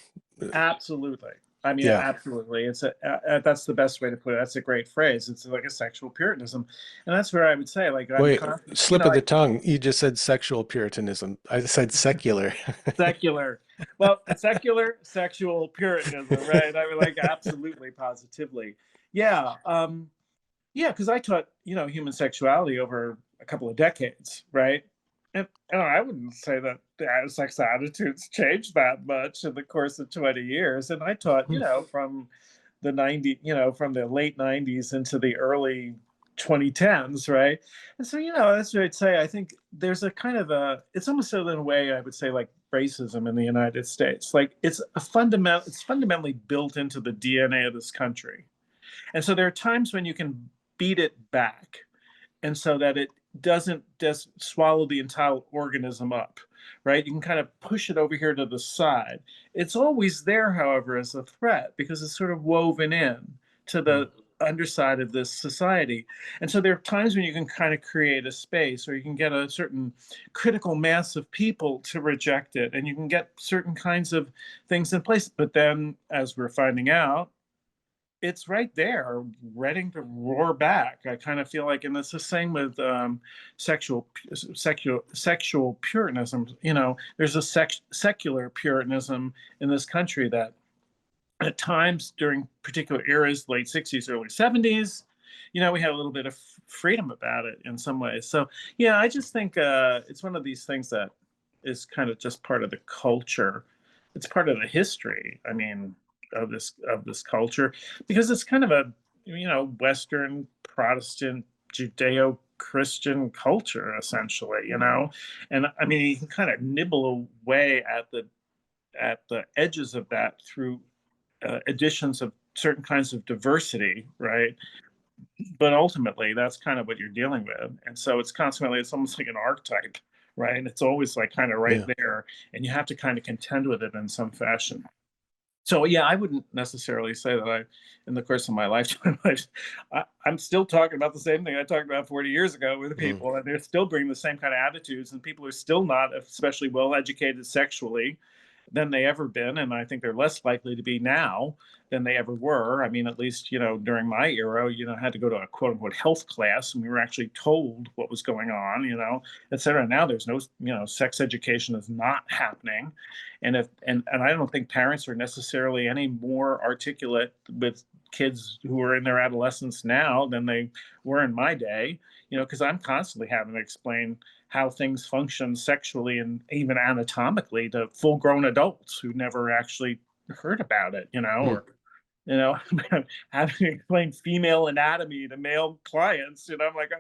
Absolutely. I mean, Yeah. absolutely. That's the best way to put it. That's a great phrase. It's like a sexual puritanism, and that's where I would say, like, Wait, slip of the tongue. You just said sexual puritanism. I said secular. secular. Well, secular sexual puritanism, right? I mean, like, absolutely, positively. Yeah. Yeah, because I taught, human sexuality over a couple of decades, right? And I wouldn't say that the sex attitudes changed that much in the course of 20 years. And I taught, from from the late 90s into the early 2010s, right? And so, that's what I'd say. I think there's a kind of it's almost in a way, I would say, like racism in the United States. Like, it's fundamentally built into the DNA of this country. And so there are times when you can beat it back, and so that it doesn't just swallow the entire organism up, right? You can kind of push it over here to the side. It's always there, however, as a threat because it's sort of woven in to Mm. the underside of this society. And so there are times when you can kind of create a space, or you can get a certain critical mass of people to reject it, and you can get certain kinds of things in place. But then, as we're finding out, it's right there, ready to roar back. I kind of feel like, and it's the same with sexual puritanism. There's a secular puritanism in this country that, at times during particular eras, late '60s, early '70s, we had a little bit of freedom about it in some ways. So yeah, I just think it's one of these things that is kind of just part of the culture. It's part of the history. I mean, of this culture, because it's kind of a Western Protestant Judeo-Christian culture, essentially. And I mean, you can kind of nibble away at the edges of that through additions of certain kinds of diversity, right? But ultimately, that's kind of what you're dealing with. And so it's almost like an archetype, right? And it's always like kind of right Yeah. there. And you have to kind of contend with it in some fashion. So yeah, I wouldn't necessarily say that in the course of my lifetime, I'm still talking about the same thing I talked about 40 years ago with Mm. people, and they're still bringing the same kind of attitudes, and people are still not especially well educated sexually than they ever been, and I think they're less likely to be now than they ever were. I mean, at least during my era, had to go to a quote unquote health class, and we were actually told what was going on, et cetera. Now there's no, sex education is not happening, and I don't think parents are necessarily any more articulate with kids who are in their adolescence now than they were in my day, because I'm constantly having to explain how things function sexually and even anatomically to full grown adults who never actually heard about it, Mm. or you know, having to explain female anatomy to male clients. I'm like,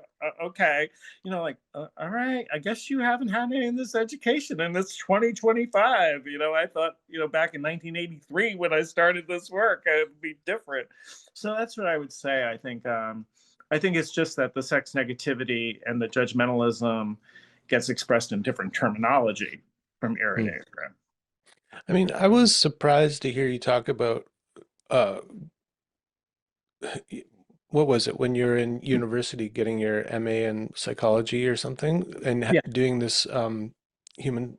okay, like, all right, I guess you haven't had any of this education, and it's 2025. I thought, back in 1983 when I started this work, it would be different. So that's what I would say. I think it's just that the sex negativity and the judgmentalism gets expressed in different terminology from era to Mm. era. I mean, I was surprised to hear you talk about uh, what was it when you're in university getting your MA in psychology or something and Yeah. doing this human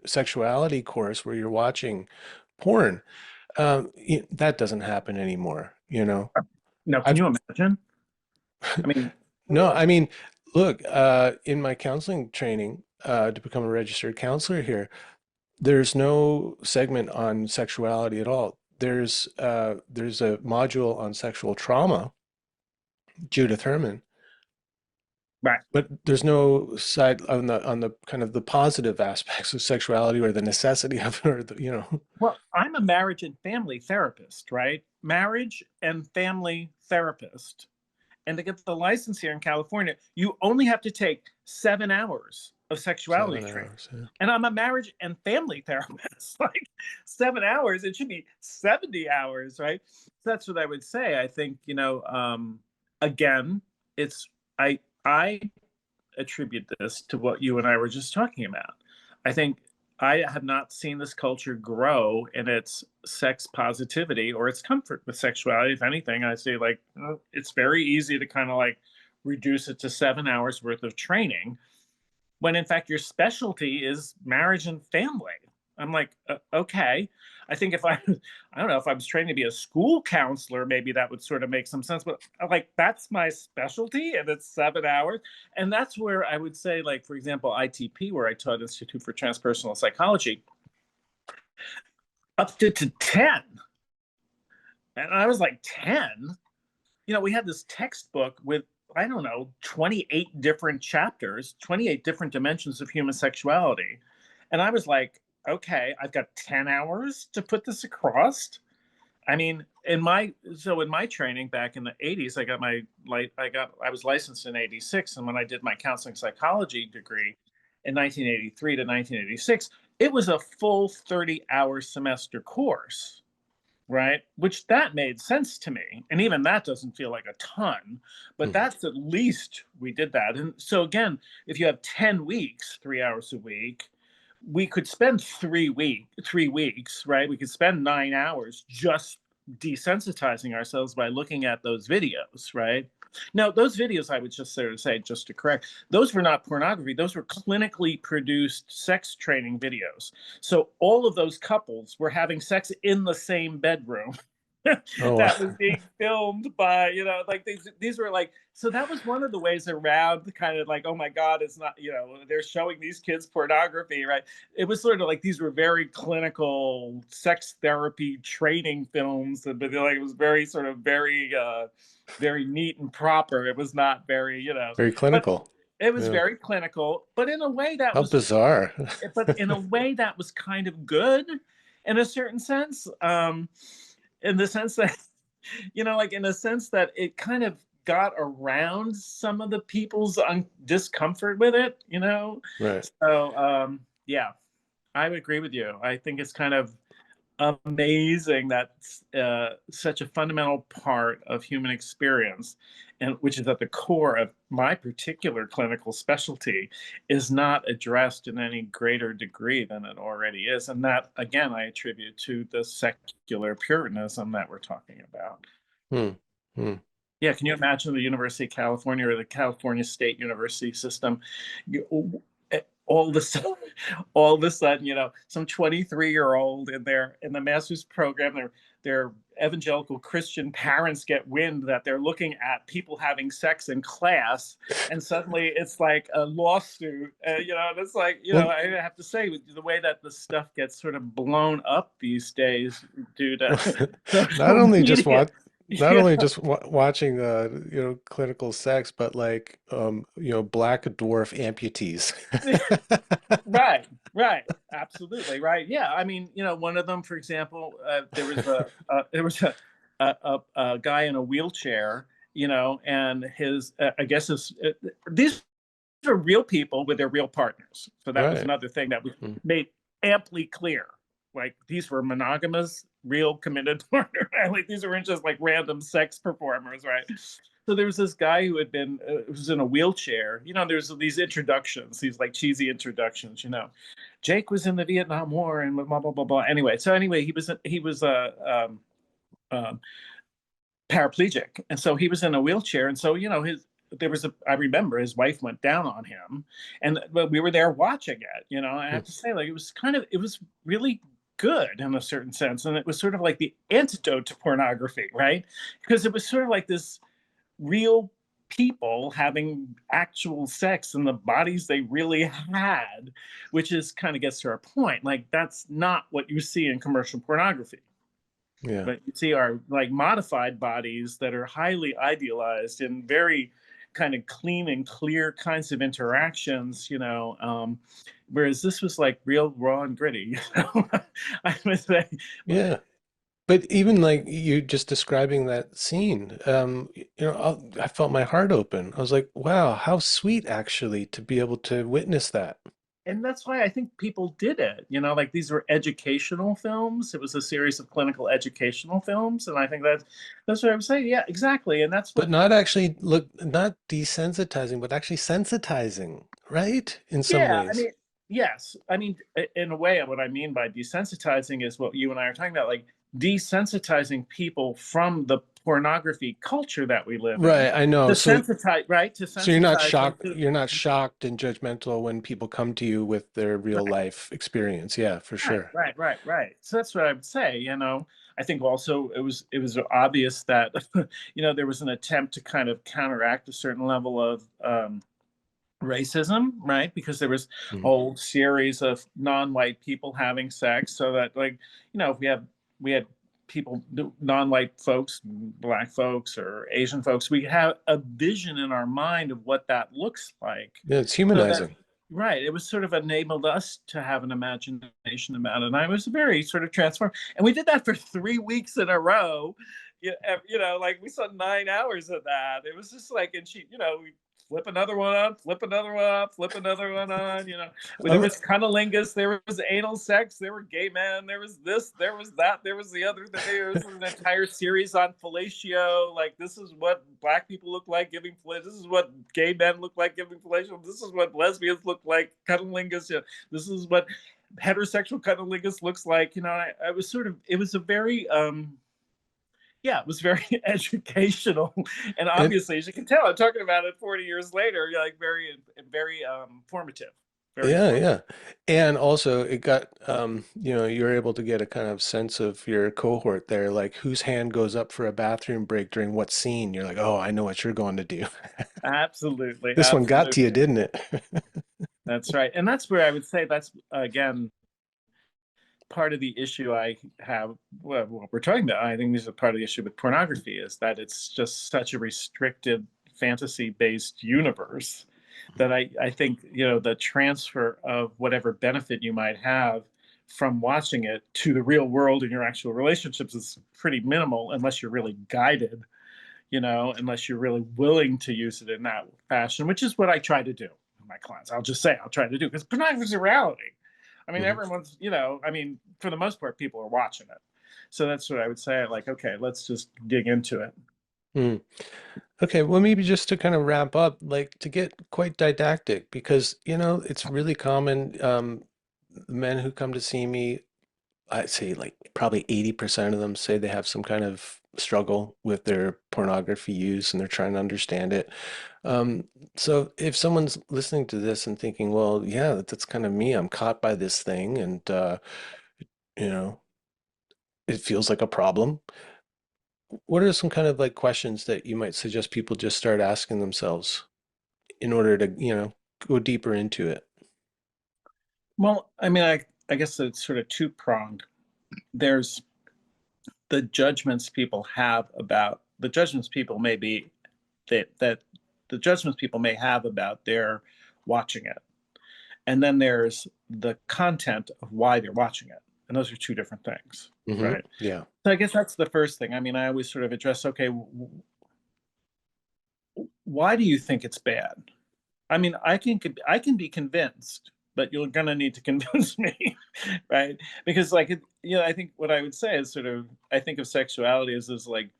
sexuality course where you're watching porn. That doesn't happen anymore, you know. Now, can I've you imagine? I mean, no, I mean, look, in my counseling training to become a registered counselor here, there's no segment on sexuality at all. There's a module on sexual trauma, Judith Herman. Right. But there's no side on the kind of the positive aspects of sexuality or the necessity of it, or the, you know. Well, I'm a marriage and family therapist, right? Marriage and family therapist. And to get the license here in California, you only have to take 7 hours of sexuality 7 training. hours. Yeah. And I'm a marriage and family therapist. Like 7 hours, it should be 70 hours, right? So that's what I would say. I think, again, it's I attribute this to what you and I were just talking about. I think I have not seen this culture grow in its sex positivity or its comfort with sexuality. If anything, I say like it's very easy to kind of like reduce it to 7 hours worth of training when in fact your specialty is marriage and family. I'm like, okay. I think if I, I don't know, if I was trained to be a school counselor, maybe that would sort of make some sense. But I'm like, that's my specialty, and it's 7 hours, and that's where I would say, like for example, ITP, where I taught Institute for Transpersonal Psychology, up to 10, and I was like 10. We had this textbook with I don't know 28 different chapters, 28 different dimensions of human sexuality, and I was like, okay, I've got 10 hours to put this across. I mean, in my training back in the 80s, I was licensed in 86, and when I did my counseling psychology degree in 1983 to 1986, it was a full 30-hour semester course, right? Which that made sense to me. And even that doesn't feel like a ton, but Mhm. that's at least we did that. And so again, if you have 10 weeks, 3 hours a week, we could spend 3 weeks, right? We could spend 9 hours just desensitizing ourselves by looking at those videos, right? Now, those videos, I would just sort of say, just to correct, those were not pornography. Those were clinically produced sex training videos. So all of those couples were having sex in the same bedroom. Oh, That was being filmed by, like these were like, so that was one of the ways around the kind of like, oh my God, it's not, they're showing these kids pornography, right? It was sort of like these were very clinical sex therapy training films, but like it was very sort of very neat and proper. It was not very, very but clinical. it was Yeah. very clinical, but in a way that How was, bizarre. but in a way that was kind of good in a certain sense. In the sense that, like in a sense that it kind of got around some of the people's discomfort with it. Right. So, yeah, I would agree with you. I think it's kind of amazing that such a fundamental part of human experience, and which is at the core of my particular clinical specialty, is not addressed in any greater degree than it already is. And that, again, I attribute to the secular puritanism that we're talking about. Hmm. Hmm. Yeah, can you imagine the University of California or the California State University system? All of a sudden, some 23-year-old in the master's program, their evangelical Christian parents get wind that they're looking at people having sex in class, and suddenly it's like a lawsuit. And it's like, Well, I have to say, the way that the stuff gets sort of blown up these days due to not social only just media. watching clinical sex, but like black dwarf amputees. Right, right, absolutely, right. Yeah, I mean, one of them, for example, there was a guy in a wheelchair, and his, I guess these are real people with their real partners. So that was Right. another thing that was Mm. made amply clear. Like these were monogamous, real committed partners. Like these weren't just like random sex performers, right? So there was this guy who was in a wheelchair. There's these introductions, these like cheesy introductions. Jake was in the Vietnam War and blah blah blah blah. Anyway, he was um, paraplegic, and so he was in a wheelchair, and so I remember his wife went down on him, and but we were there watching it. I have to say, like it was really good in a certain sense, and it was sort of like the antidote to pornography, right? Because it was sort of like this real people having actual sex in the bodies they really had, which is kind of gets to our point. Like that's not what you see in commercial pornography. Yeah. But you see our like modified bodies that are highly idealized and very kind of clean and clear kinds of interactions, whereas this was like real raw and gritty. I would say. Yeah. But even like you just describing that scene, I felt my heart open. I was like, wow, how sweet actually to be able to witness that. And that's why I think people did it. Like these were educational films. It was a series of clinical educational films, and I think that's what I would say. Yeah, exactly. And that's But what. not actually not desensitizing, but actually sensitizing, right? In some Yeah, I ways. mean, yes. I mean, in a way, what I mean by desensitizing is what you and I are talking about, like desensitizing people from the pornography culture that we live in. Right, I know. To sensitize, right? To So you're not sensitize them shocked, to. you're not shocked and judgmental when people come to you with their real Right. life experience. Yeah, for Right, sure. right, right, right. So that's what I would say. I think also it was obvious that there was an attempt to kind of counteract a certain level of racism, right? Because there was a Mhm. whole series of non-white people having sex, so that like if we had people, non-white folks, black folks or Asian folks, we have a vision in our mind of what that looks like, Yeah, it's so that. humanizing. Right. It was sort of enabled us to have an imagination about it. And I was very sort of transformed. And we did that for 3 weeks in a row. Like we saw 9 hours of that. It was just like, and we flip another one up, flip another one up, flip another one on, Well, there I'm, was cunnilingus, there was anal sex, there were gay men, there was this, there was that, there was the other, there was an entire series on fellatio. Like, this is what black people look like giving fellatio. This is what gay men look like giving fellatio. This is what lesbians look like cunnilingus. This is what heterosexual cunnilingus looks like. I was sort of, it was a very, yeah, it was very educational, and and obviously, as you can tell, I'm talking about it 40 years later. Like very, very formative, very yeah, informative. yeah. And also it got you're able to get a kind of sense of your cohort there, like whose hand goes up for a bathroom break during what scene. You're like, oh, I know what you're going to do. Absolutely, This one got to you, absolutely. didn't it? That's right, and that's where I would say that's again part of the issue I have. Well, what we're talking about, I think this is a part of the issue with pornography, is that it's just such a restricted fantasy-based universe that I think the transfer of whatever benefit you might have from watching it to the real world in your actual relationships is pretty minimal, unless you're really guided, unless you're really willing to use it in that fashion, which is what I try to do with my clients. I'll just say I'll try to do, because pornography is a reality. I mean, Mhm. everyone's, for the most part, people are watching it. So that's what I would say. Like, okay, let's just dig into it. Mm. Okay, well, maybe just to kind of wrap up, like to get quite didactic, because it's really common. Men who come to see me, I'd say like probably 80% of them say they have some kind of struggle with their pornography use and they're trying to understand it. Um, so if someone's listening to this and thinking, well, yeah, that's kind of me, I'm caught by this thing and you know, it feels like a problem. What are some kind of like questions that you might suggest people just start asking themselves in order to, go deeper into it? Well, I mean, I guess it's sort of two pronged. There's the judgments people have about the judgments people may be that the judgments people may have about their watching it. And then there's the content of why they're watching it. And those are two different things, Hmm. right? Yeah. So I guess that's the first thing. I mean, I always sort of address, okay, why do you think it's bad? I mean, I can be convinced, but you're going to need to convince me, right? Because I think what I would say is sort of, I think of sexuality as this like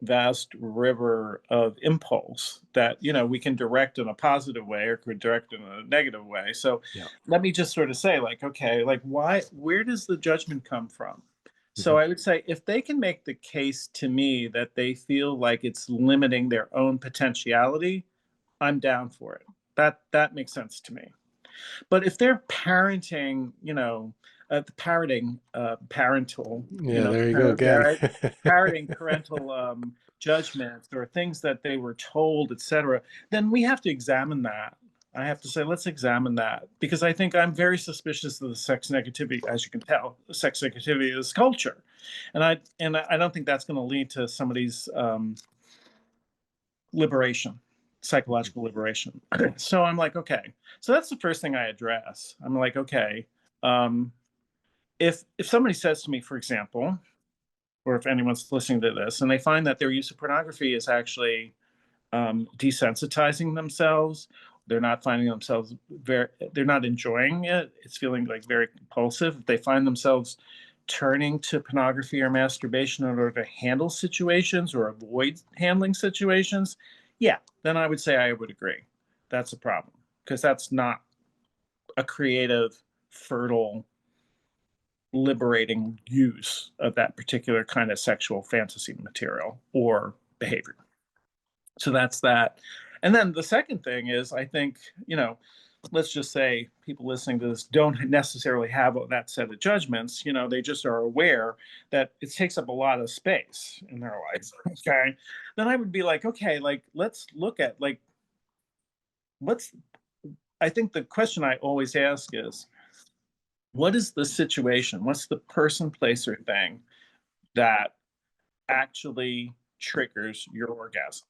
vast river of impulse that we can direct in a positive way or could direct in a negative way. So Yeah. let me just sort of say, like, okay, like, where does the judgment come from? So Hmm. I would say, if they can make the case to me that they feel like it's limiting their own potentiality, I'm down for it. That makes sense to me. But if they're parenting, parroting parental, Yeah, there you go again. right, parroting parental judgments or things that they were told, etc., then we have to examine that. I have to say, let's examine that, because I think I'm very suspicious of the sex negativity. As you can tell, sex negativity is culture, and I don't think that's going to lead to somebody's liberation. psychological liberation. So I'm like, okay. So that's the first thing I address. I'm like, okay, if somebody says to me, for example, or if anyone's listening to this, and they find that their use of pornography is actually desensitizing themselves, they're not finding themselves they're not enjoying it. It's feeling like very compulsive. If they find themselves turning to pornography or masturbation in order to handle situations or avoid handling situations, yeah, then I would say I would agree. That's a problem because that's not a creative, fertile, liberating use of that particular kind of sexual fantasy material or behavior. So that's that. And then the second thing is, I think, let's just say people listening to this don't necessarily have that set of judgments. They just are aware that it takes up a lot of space in their life. Okay. Then I would be like, okay, like, let's look at like, what's, I think the question I always ask is, what is the situation? What's the person, place, or thing that actually triggers your orgasm?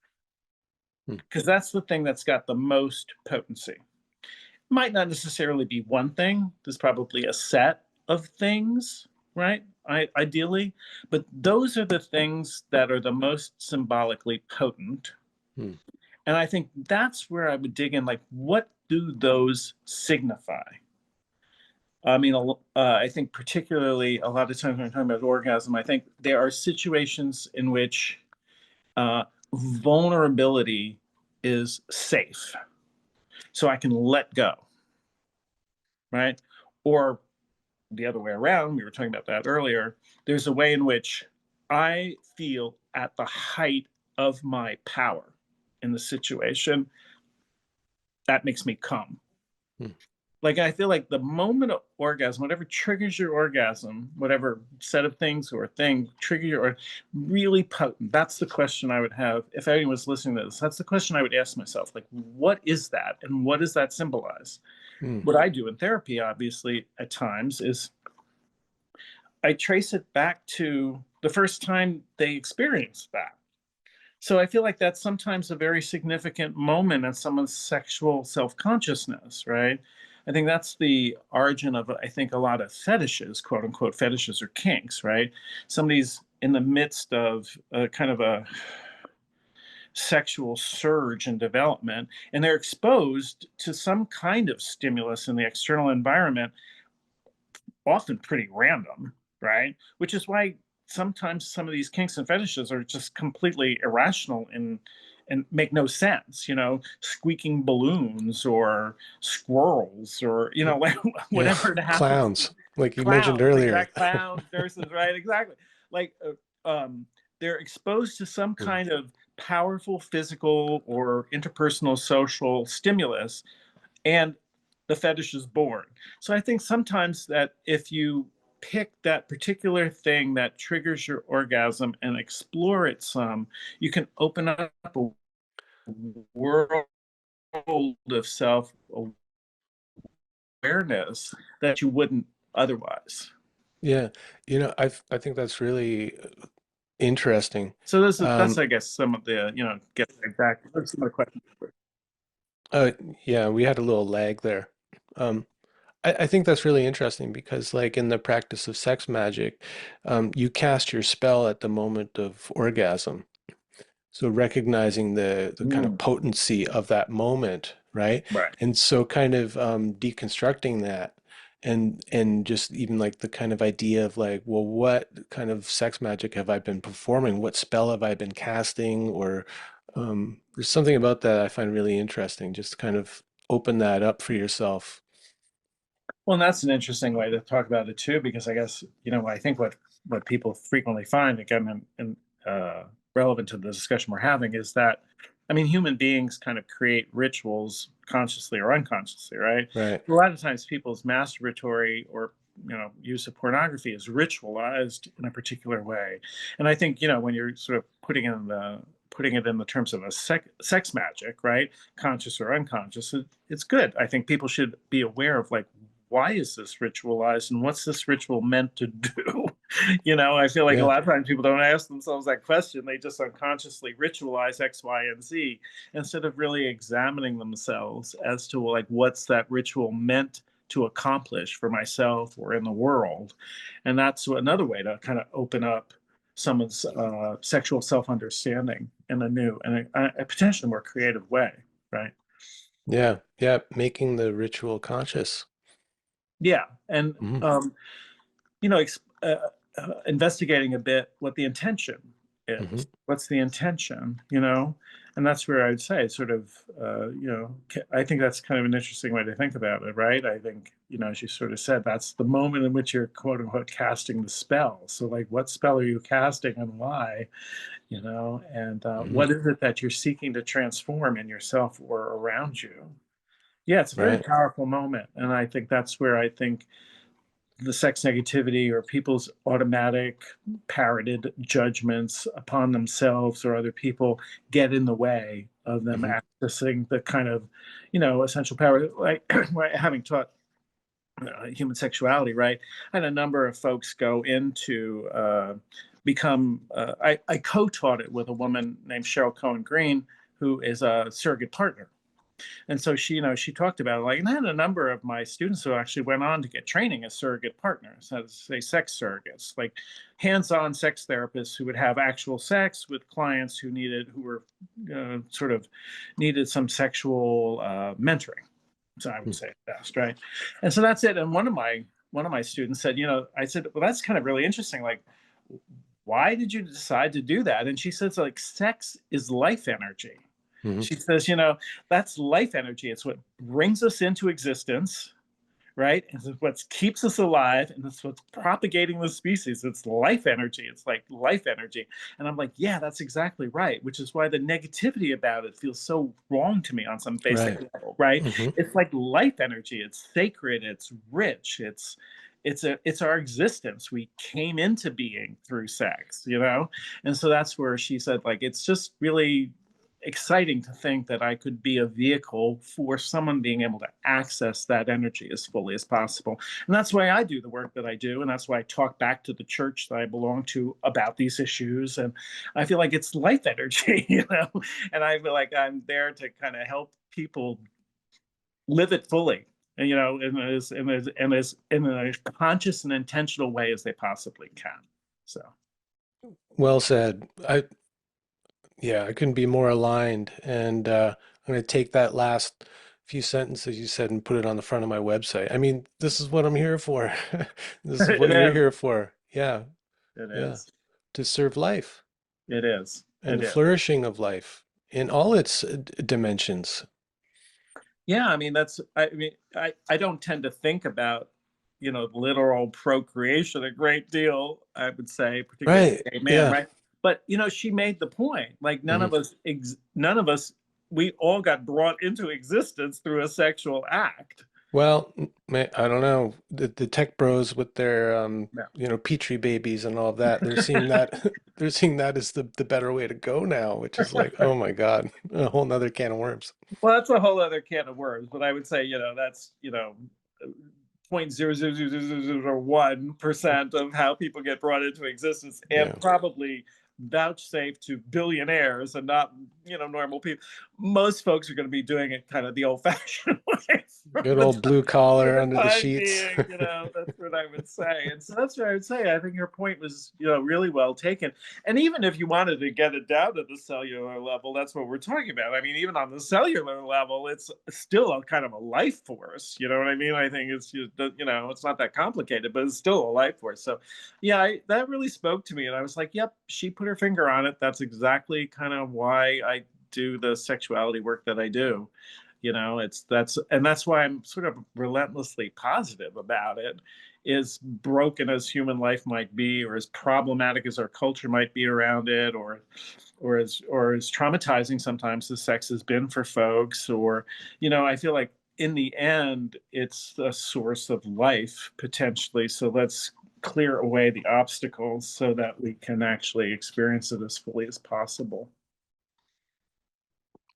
Hmm. Because that's the thing that's got the most potency. Might not necessarily be one thing. There's probably a set of things, right? Ideally, but those are the things that are the most symbolically potent. Hmm. And I think that's where I would dig in. Like, what do those signify? I mean, I think particularly a lot of times when I'm talking about orgasm, I think there are situations in which vulnerability is safe. So I can let go, right? Or the other way around, we were talking about that earlier. There's a way in which I feel at the height of my power in the situation that makes me come. Hmm. Like, I feel like the moment of orgasm, whatever triggers your orgasm, whatever set of things or thing trigger your, or really potent. That's the question I would have if anyone was listening to this. That's the question I would ask myself. Like, what is that, and what does that symbolize? Hmm. What I do in therapy, obviously, at times, is I trace it back to the first time they experienced that. So I feel like that's sometimes a very significant moment in someone's sexual self-consciousness, right? I think that's the origin of, I think, a lot of fetishes, quote unquote, fetishes or kinks, right? Somebody's in the midst of a kind of a sexual surge in development, and they're exposed to some kind of stimulus in the external environment, often pretty random, right? Which is why sometimes some of these kinks and fetishes are just completely irrational and make no sense, squeaking balloons or squirrels or, Yeah. like Yeah. whatever it happens to be. Clowns, like you mentioned Clowns, earlier. exact clowns, nurses, right? Exactly. Like, they're exposed to some Hmm. kind of powerful physical or interpersonal social stimulus, and the fetish is born. So I think sometimes that if you pick that particular thing that triggers your orgasm and explore it some, you can open up a world of self awareness that you wouldn't otherwise. Yeah, I think that's really interesting. So that's Um, I guess some of the get back some of the questions. uh, yeah, we had a little lag there. Um, I think that's really interesting because, like in the practice of sex magic, you cast your spell at the moment of orgasm. So recognizing the kind of Mm, potency of that moment, right? right. And so kind of deconstructing that and just even like the kind of idea of like, well, what kind of sex magic have I been performing? What spell have I been casting? Or there's something about that I find really interesting. Just kind of open that up for yourself. Well, and that's an interesting way to talk about it too, because I guess I think what people frequently find, again, and relevant to the discussion we're having, is that I mean, human beings kind of create rituals consciously or unconsciously, right? Right. A lot of times, people's masturbatory or use of pornography is ritualized in a particular way, and I think when you're sort of putting it in the terms of a sex magic, right? Conscious or unconscious, it's good. I think people should be aware of like why is this ritualized and what's this ritual meant to do? I feel like a Yeah. lot of times people don't ask themselves that question. They just unconsciously ritualize X, Y, and Z instead of really examining themselves as to like what's that ritual meant to accomplish for myself or in the world. And that's another way to kind of open up someone's sexual self-understanding in a new and a potentially more creative way, right? Yeah. Yeah. Making the ritual conscious. Yeah, and Hmm. you know, investigating a bit what the intention Hmm. is. What's the intention? And that's where I'd say sort of, I think that's kind of an interesting way to think about it, right? I think, as you sort of said, that's the moment in which you're quote unquote casting the spell. So, like, what spell are you casting and why? And Hmm. what is it that you're seeking to transform in yourself or around you? Yeah, it's a very Right. powerful moment, and I think that's where I think the sex negativity or people's automatic parroted judgments upon themselves or other people get in the way of them Hmm. accessing the kind of essential power, like having taught human sexuality, right? I had a number of folks go into become I co-taught it with a woman named Cheryl Cohen Green, who is a surrogate partner. And so she talked about it, like, and I had a number of my students who actually went on to get training as surrogate partners, as say sex surrogates, like hands-on sex therapists who would have actual sex with clients who were sort of needed some sexual mentoring. So I would say best, right? And so that's it. And one of my students said, I said, well, that's kind of really interesting. Like, why did you decide to do that? And she says, like, sex is life energy. Hmm. She says, that's life energy. It's what brings us into existence, right? It's what keeps us alive, and it's what's propagating the species. It's life energy. It's like life energy. And I'm like, yeah, that's exactly right, which is why the negativity about it feels so wrong to me on some basic Right. level, right? Hmm. It's like life energy. It's sacred. It's rich. It's our existence. We came into being through sex, and so that's where she said, like, it's just really exciting to think that I could be a vehicle for someone being able to access that energy as fully as possible. And that's why I do the work that I do. And that's why I talk back to the church that I belong to about these issues. And I feel like it's life energy, and I feel like I'm there to kind of help people live it fully. And, in a conscious and intentional way as they possibly can. So, Well said. Yeah, I couldn't be more aligned. And I'm going to take that last few sentences you said and put it on the front of my website. I mean, this is what I'm here for. This is it what you're is. here for. Yeah, It yeah. is. To serve life It is. and It the is. flourishing of life in all its dimensions. Yeah, I mean I don't tend to think about literal procreation a great deal. I would say, particularly as Right. a gay man, Yeah. right? But she made the point. Like Hmm. none of us, we all got brought into existence through a sexual act. Well, I don't know. The tech bros with their Yeah. petri babies and all of that, they're seeing that they're seeing that as the better way to go now, which is like, oh my God, a whole nother can of worms. Well, that's a whole other can of worms. But I would say, that's 0.00001% of how people get brought into existence, and Yeah. probably vouchsafed to billionaires and not normal people. Most folks are going to be doing it kind of the old-fashioned way Good old blue for collar the under the time sheets. being. That's what I would say. And so that's what I would say. I think your point was really well taken. And even if you wanted to get it down to the cellular level, that's what we're talking about. I mean, even on the cellular level, it's still a kind of a life force. You know what I mean? I think it's just, it's not that complicated, but it's still a life force. So, yeah, that really spoke to me. And I was like, yep, she put her finger on it. That's exactly kind of why I do the sexuality work that I do. That's why I'm sort of relentlessly positive about it. Is broken as human life might be, or as problematic as our culture might be around it, or as traumatizing sometimes as sex has been for folks, or I feel like in the end it's a source of life potentially. So let's clear away the obstacles so that we can actually experience it as fully as possible.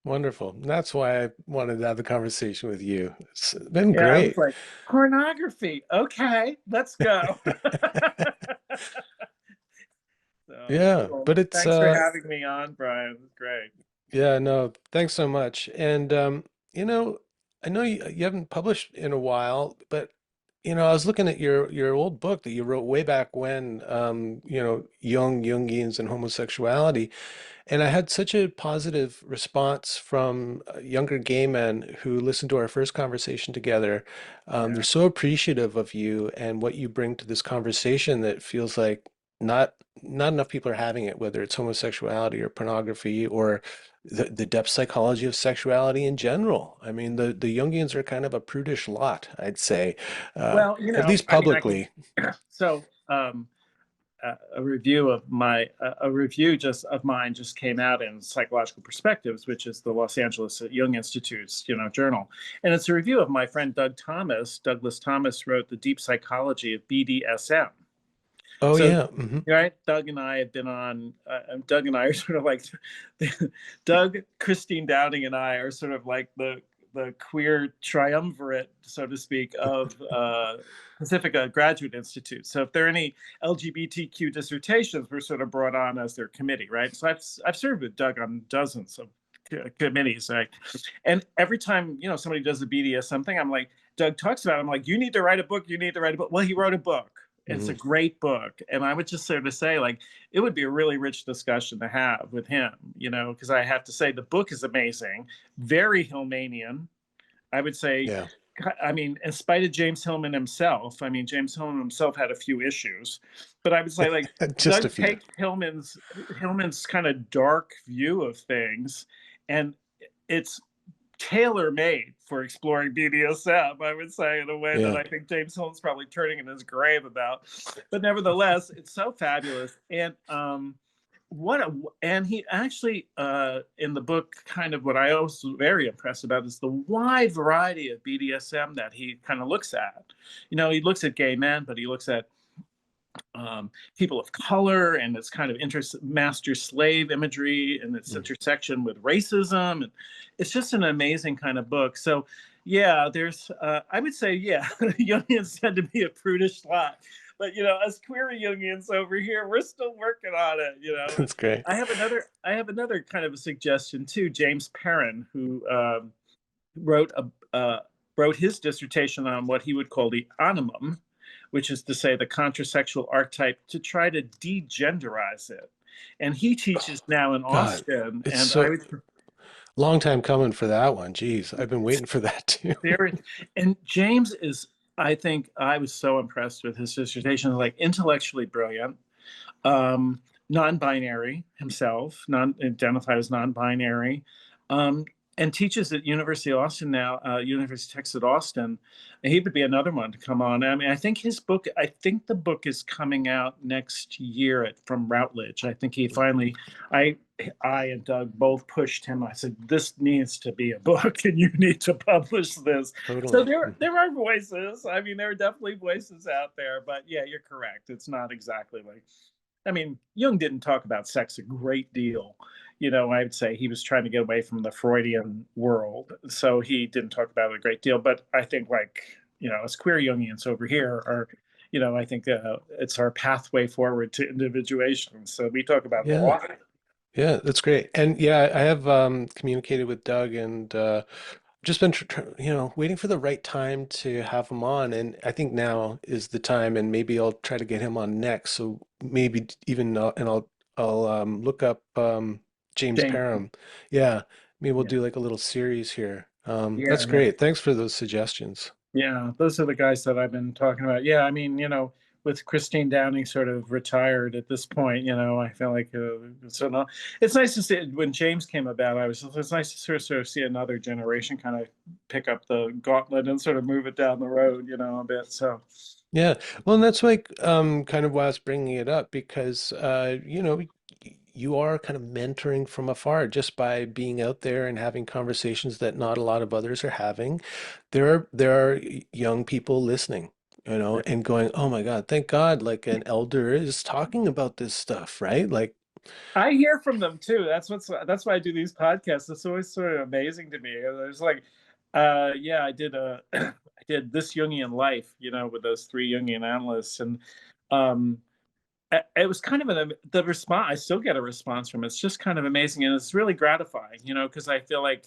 Wonderful. That's why I wanted to have the conversation with you. It's been Yeah, I was great. like, pornography. Okay, let's go. So Yeah, cool. but it's Thanks for having me on, Brian. It was great. yeah, no, thanks so much. And you know, I know you haven't published in a while, but I was looking at your old book that you wrote way back when, Jung, Jungians and Homosexuality. And I had such a positive response from younger gay men who listened to our first conversation together. They're Yeah. so appreciative of you and what you bring to this conversation that feels like not not enough people are having it, whether it's homosexuality or pornography or the depth psychology of sexuality in general. I mean, the Jungians are kind of a prudish lot, I'd say, Well, at least I mean, I can. publicly. So, a review of my a review just of mine just came out in Psychological Perspectives, which is the Los Angeles Jung Institute's journal, and it's a review of my friend Doug Thomas. Douglas Thomas wrote The Deep Psychology of BDSM. Oh So, yeah. Hmm. right, Doug and I have been on. Doug and I are sort of like Doug, Christine Downing, and I are sort of like the queer triumvirate, so to speak, of Pacifica Graduate Institute. So if there are any LGBTQ dissertations, we're sort of brought on as their committee, right? So I've served with Doug on dozens of committees, right? And every time somebody does a BDS something, I'm like, Doug talks about it, I'm like, you need to write a book. You need to write a book. Well, he wrote a book. And it's Hmm. a great book. And I would just sort of say, like, it would be a really rich discussion to have with him, because I have to say the book is amazing, very Hillmanian. I would say, Yeah. I mean, in spite of James Hillman himself, I mean, James Hillman himself had a few issues, but I would say, like, Just a Doug few. takes Hillman's kind of dark view of things, and it's tailor made for exploring BDSM, I would say, in a way that Yeah. I think James Holmes probably turning in his grave about. But nevertheless, it's so fabulous. And what a and he actually in the book, kind of what I was very impressed about is the wide variety of BDSM that he kind of looks at. He looks at gay men, but he looks at people of color and its kind of master slave imagery and its Mm. intersection with racism. And it's just an amazing kind of book. So, yeah, there's, I would say, yeah, Jungians tend to be a prudish lot. But, as queer Jungians over here, we're still working on it. That's great. I have another kind of a suggestion too. James Perrin, who wrote wrote his dissertation on what he would call the animum, which is to say the contrasexual archetype, to try to degenderize it. And he teaches now in God, Austin, it's and I so would long time coming for that one. Jeez, I've been waiting for that too. there. And James is, I think, I was so impressed with his dissertation, like intellectually brilliant, non-binary himself, non-identified as non-binary, um, and teaches at University of Austin now, University of Texas at Austin. And he would be another one to come on. I mean, I think the book is coming out next year from Routledge. I think he finally, I, I and Doug both pushed him. I said, "This needs to be a book, and you need to publish this." So Totally. there are voices. I mean, there are definitely voices out there. But yeah, you're correct. It's not exactly like, I mean, Jung didn't talk about sex a great deal. I'd say he was trying to get away from the Freudian world. So he didn't talk about it a great deal. But I think, like, as queer Jungians over here are, I think it's our pathway forward to individuation. So we talk about it a Yeah. lot. Yeah, that's great. And yeah, I have communicated with Doug and just been waiting for the right time to have him on, and I think now is the time, and maybe I'll try to get him on next. So maybe even and I'll look up James James. Parham. Yeah, maybe we'll Yeah. do like a little series here. That's Yeah. Yeah. great. Thanks for those suggestions. Yeah, those are the guys that I've been talking about. Yeah, I mean, with Christine Downing sort of retired at this point, I feel like so no, it's nice to see when James came about. It's nice to sort of see another generation kind of pick up the gauntlet and sort of move it down the road, a bit. So Yeah, well, and that's like kind of why I was bringing it up because you are kind of mentoring from afar just by being out there and having conversations that not a lot of others are having. There are young people listening, yeah, and going, "Oh my God, thank God, like an elder is talking about this stuff, right?" Like I hear from them too. That's why I do these podcasts. It's always sort of amazing to me. There's like, yeah, I did I did This Jungian Life, with those three Jungian analysts, and um, it was kind of the response. I still get a response from it. It's just kind of amazing, and it's really gratifying, because I feel like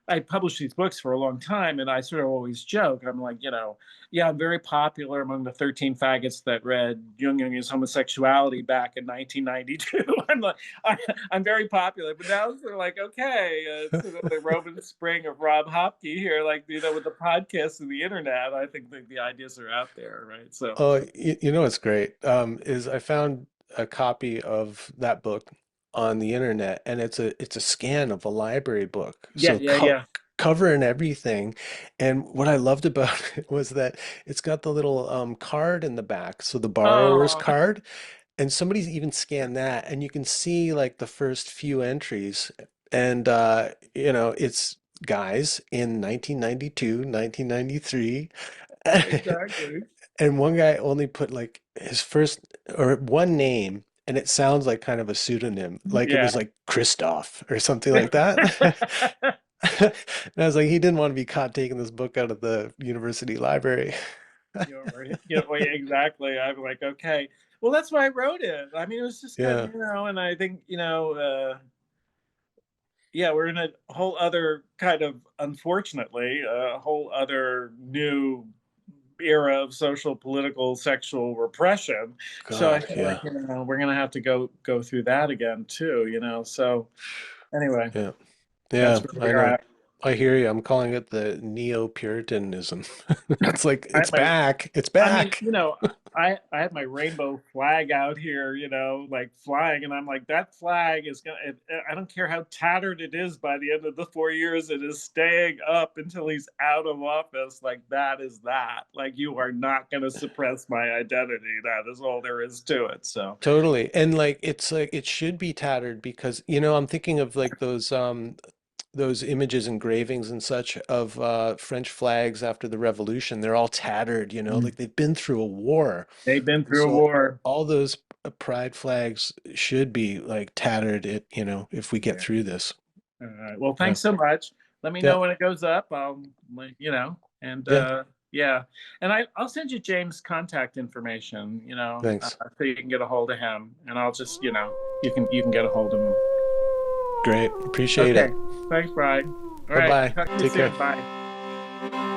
I published these books for a long time, and I sort of always joke. I'm like, yeah, I'm very popular among the 13 faggots that read Jung and Jung's Homosexuality back in 1992. I'm like, I'm very popular, but now they're like, okay, it's sort of the Robin Spring of Rob Hopcke here, like, with the podcast and the internet. I think the ideas are out there, right? So, Oh, you know what's great is I found a copy of that book on the internet, and it's a scan of a library book, yeah, so yeah, yeah. cover and everything. And what I loved about it was that it's got the little card in the back, so the borrower's Oh, card, and somebody's even scanned that, and you can see like the first few entries, and it's guys in 1992, 1993. exactly. And one guy only put like his first or one name, and it sounds like kind of a pseudonym, like it Yeah. was like Christoph or something like that. And I was like, he didn't want to be caught taking this book out of the university library. Right. Well, yeah, exactly. I'm like, okay. Well, that's why I wrote it. I mean, it was just kind of, Yeah. and I think, yeah, we're in a whole other kind of, unfortunately, a whole other new era of social, political, sexual repression. So I God, feel like, yeah. we're gonna have to go through that again too. So anyway, Yeah. Yeah, that's where I we're know. at. I hear you. I'm calling it the neo-Puritanism. It's like I it's had my back. It's I mean, back. I had my rainbow flag out here, like flying, and I'm like, that flag is I don't care how tattered it is by the end of the 4 years, it is staying up until he's out of office. Like, that is that. Like, you are not going to suppress my identity. That is all there is to it. So, Totally. And like it's like it should be tattered because I'm thinking of like those images, engravings and such of French flags after the revolution. They're all tattered, mm, like they've been through a war. they've been through a So war. all those pride flags should be like tattered if we get Yeah. through this. All right. Well, Yeah. thanks so much. Let me Yeah. know when it goes up. And Yeah. yeah, and I'll send you James' contact information. Thanks. So you can get a hold of him, and I'll just, you can get a hold of him. Great. Appreciate it. Okay. Thanks, Brian. All right. Bye-bye. Talk to you Take care. soon. Bye.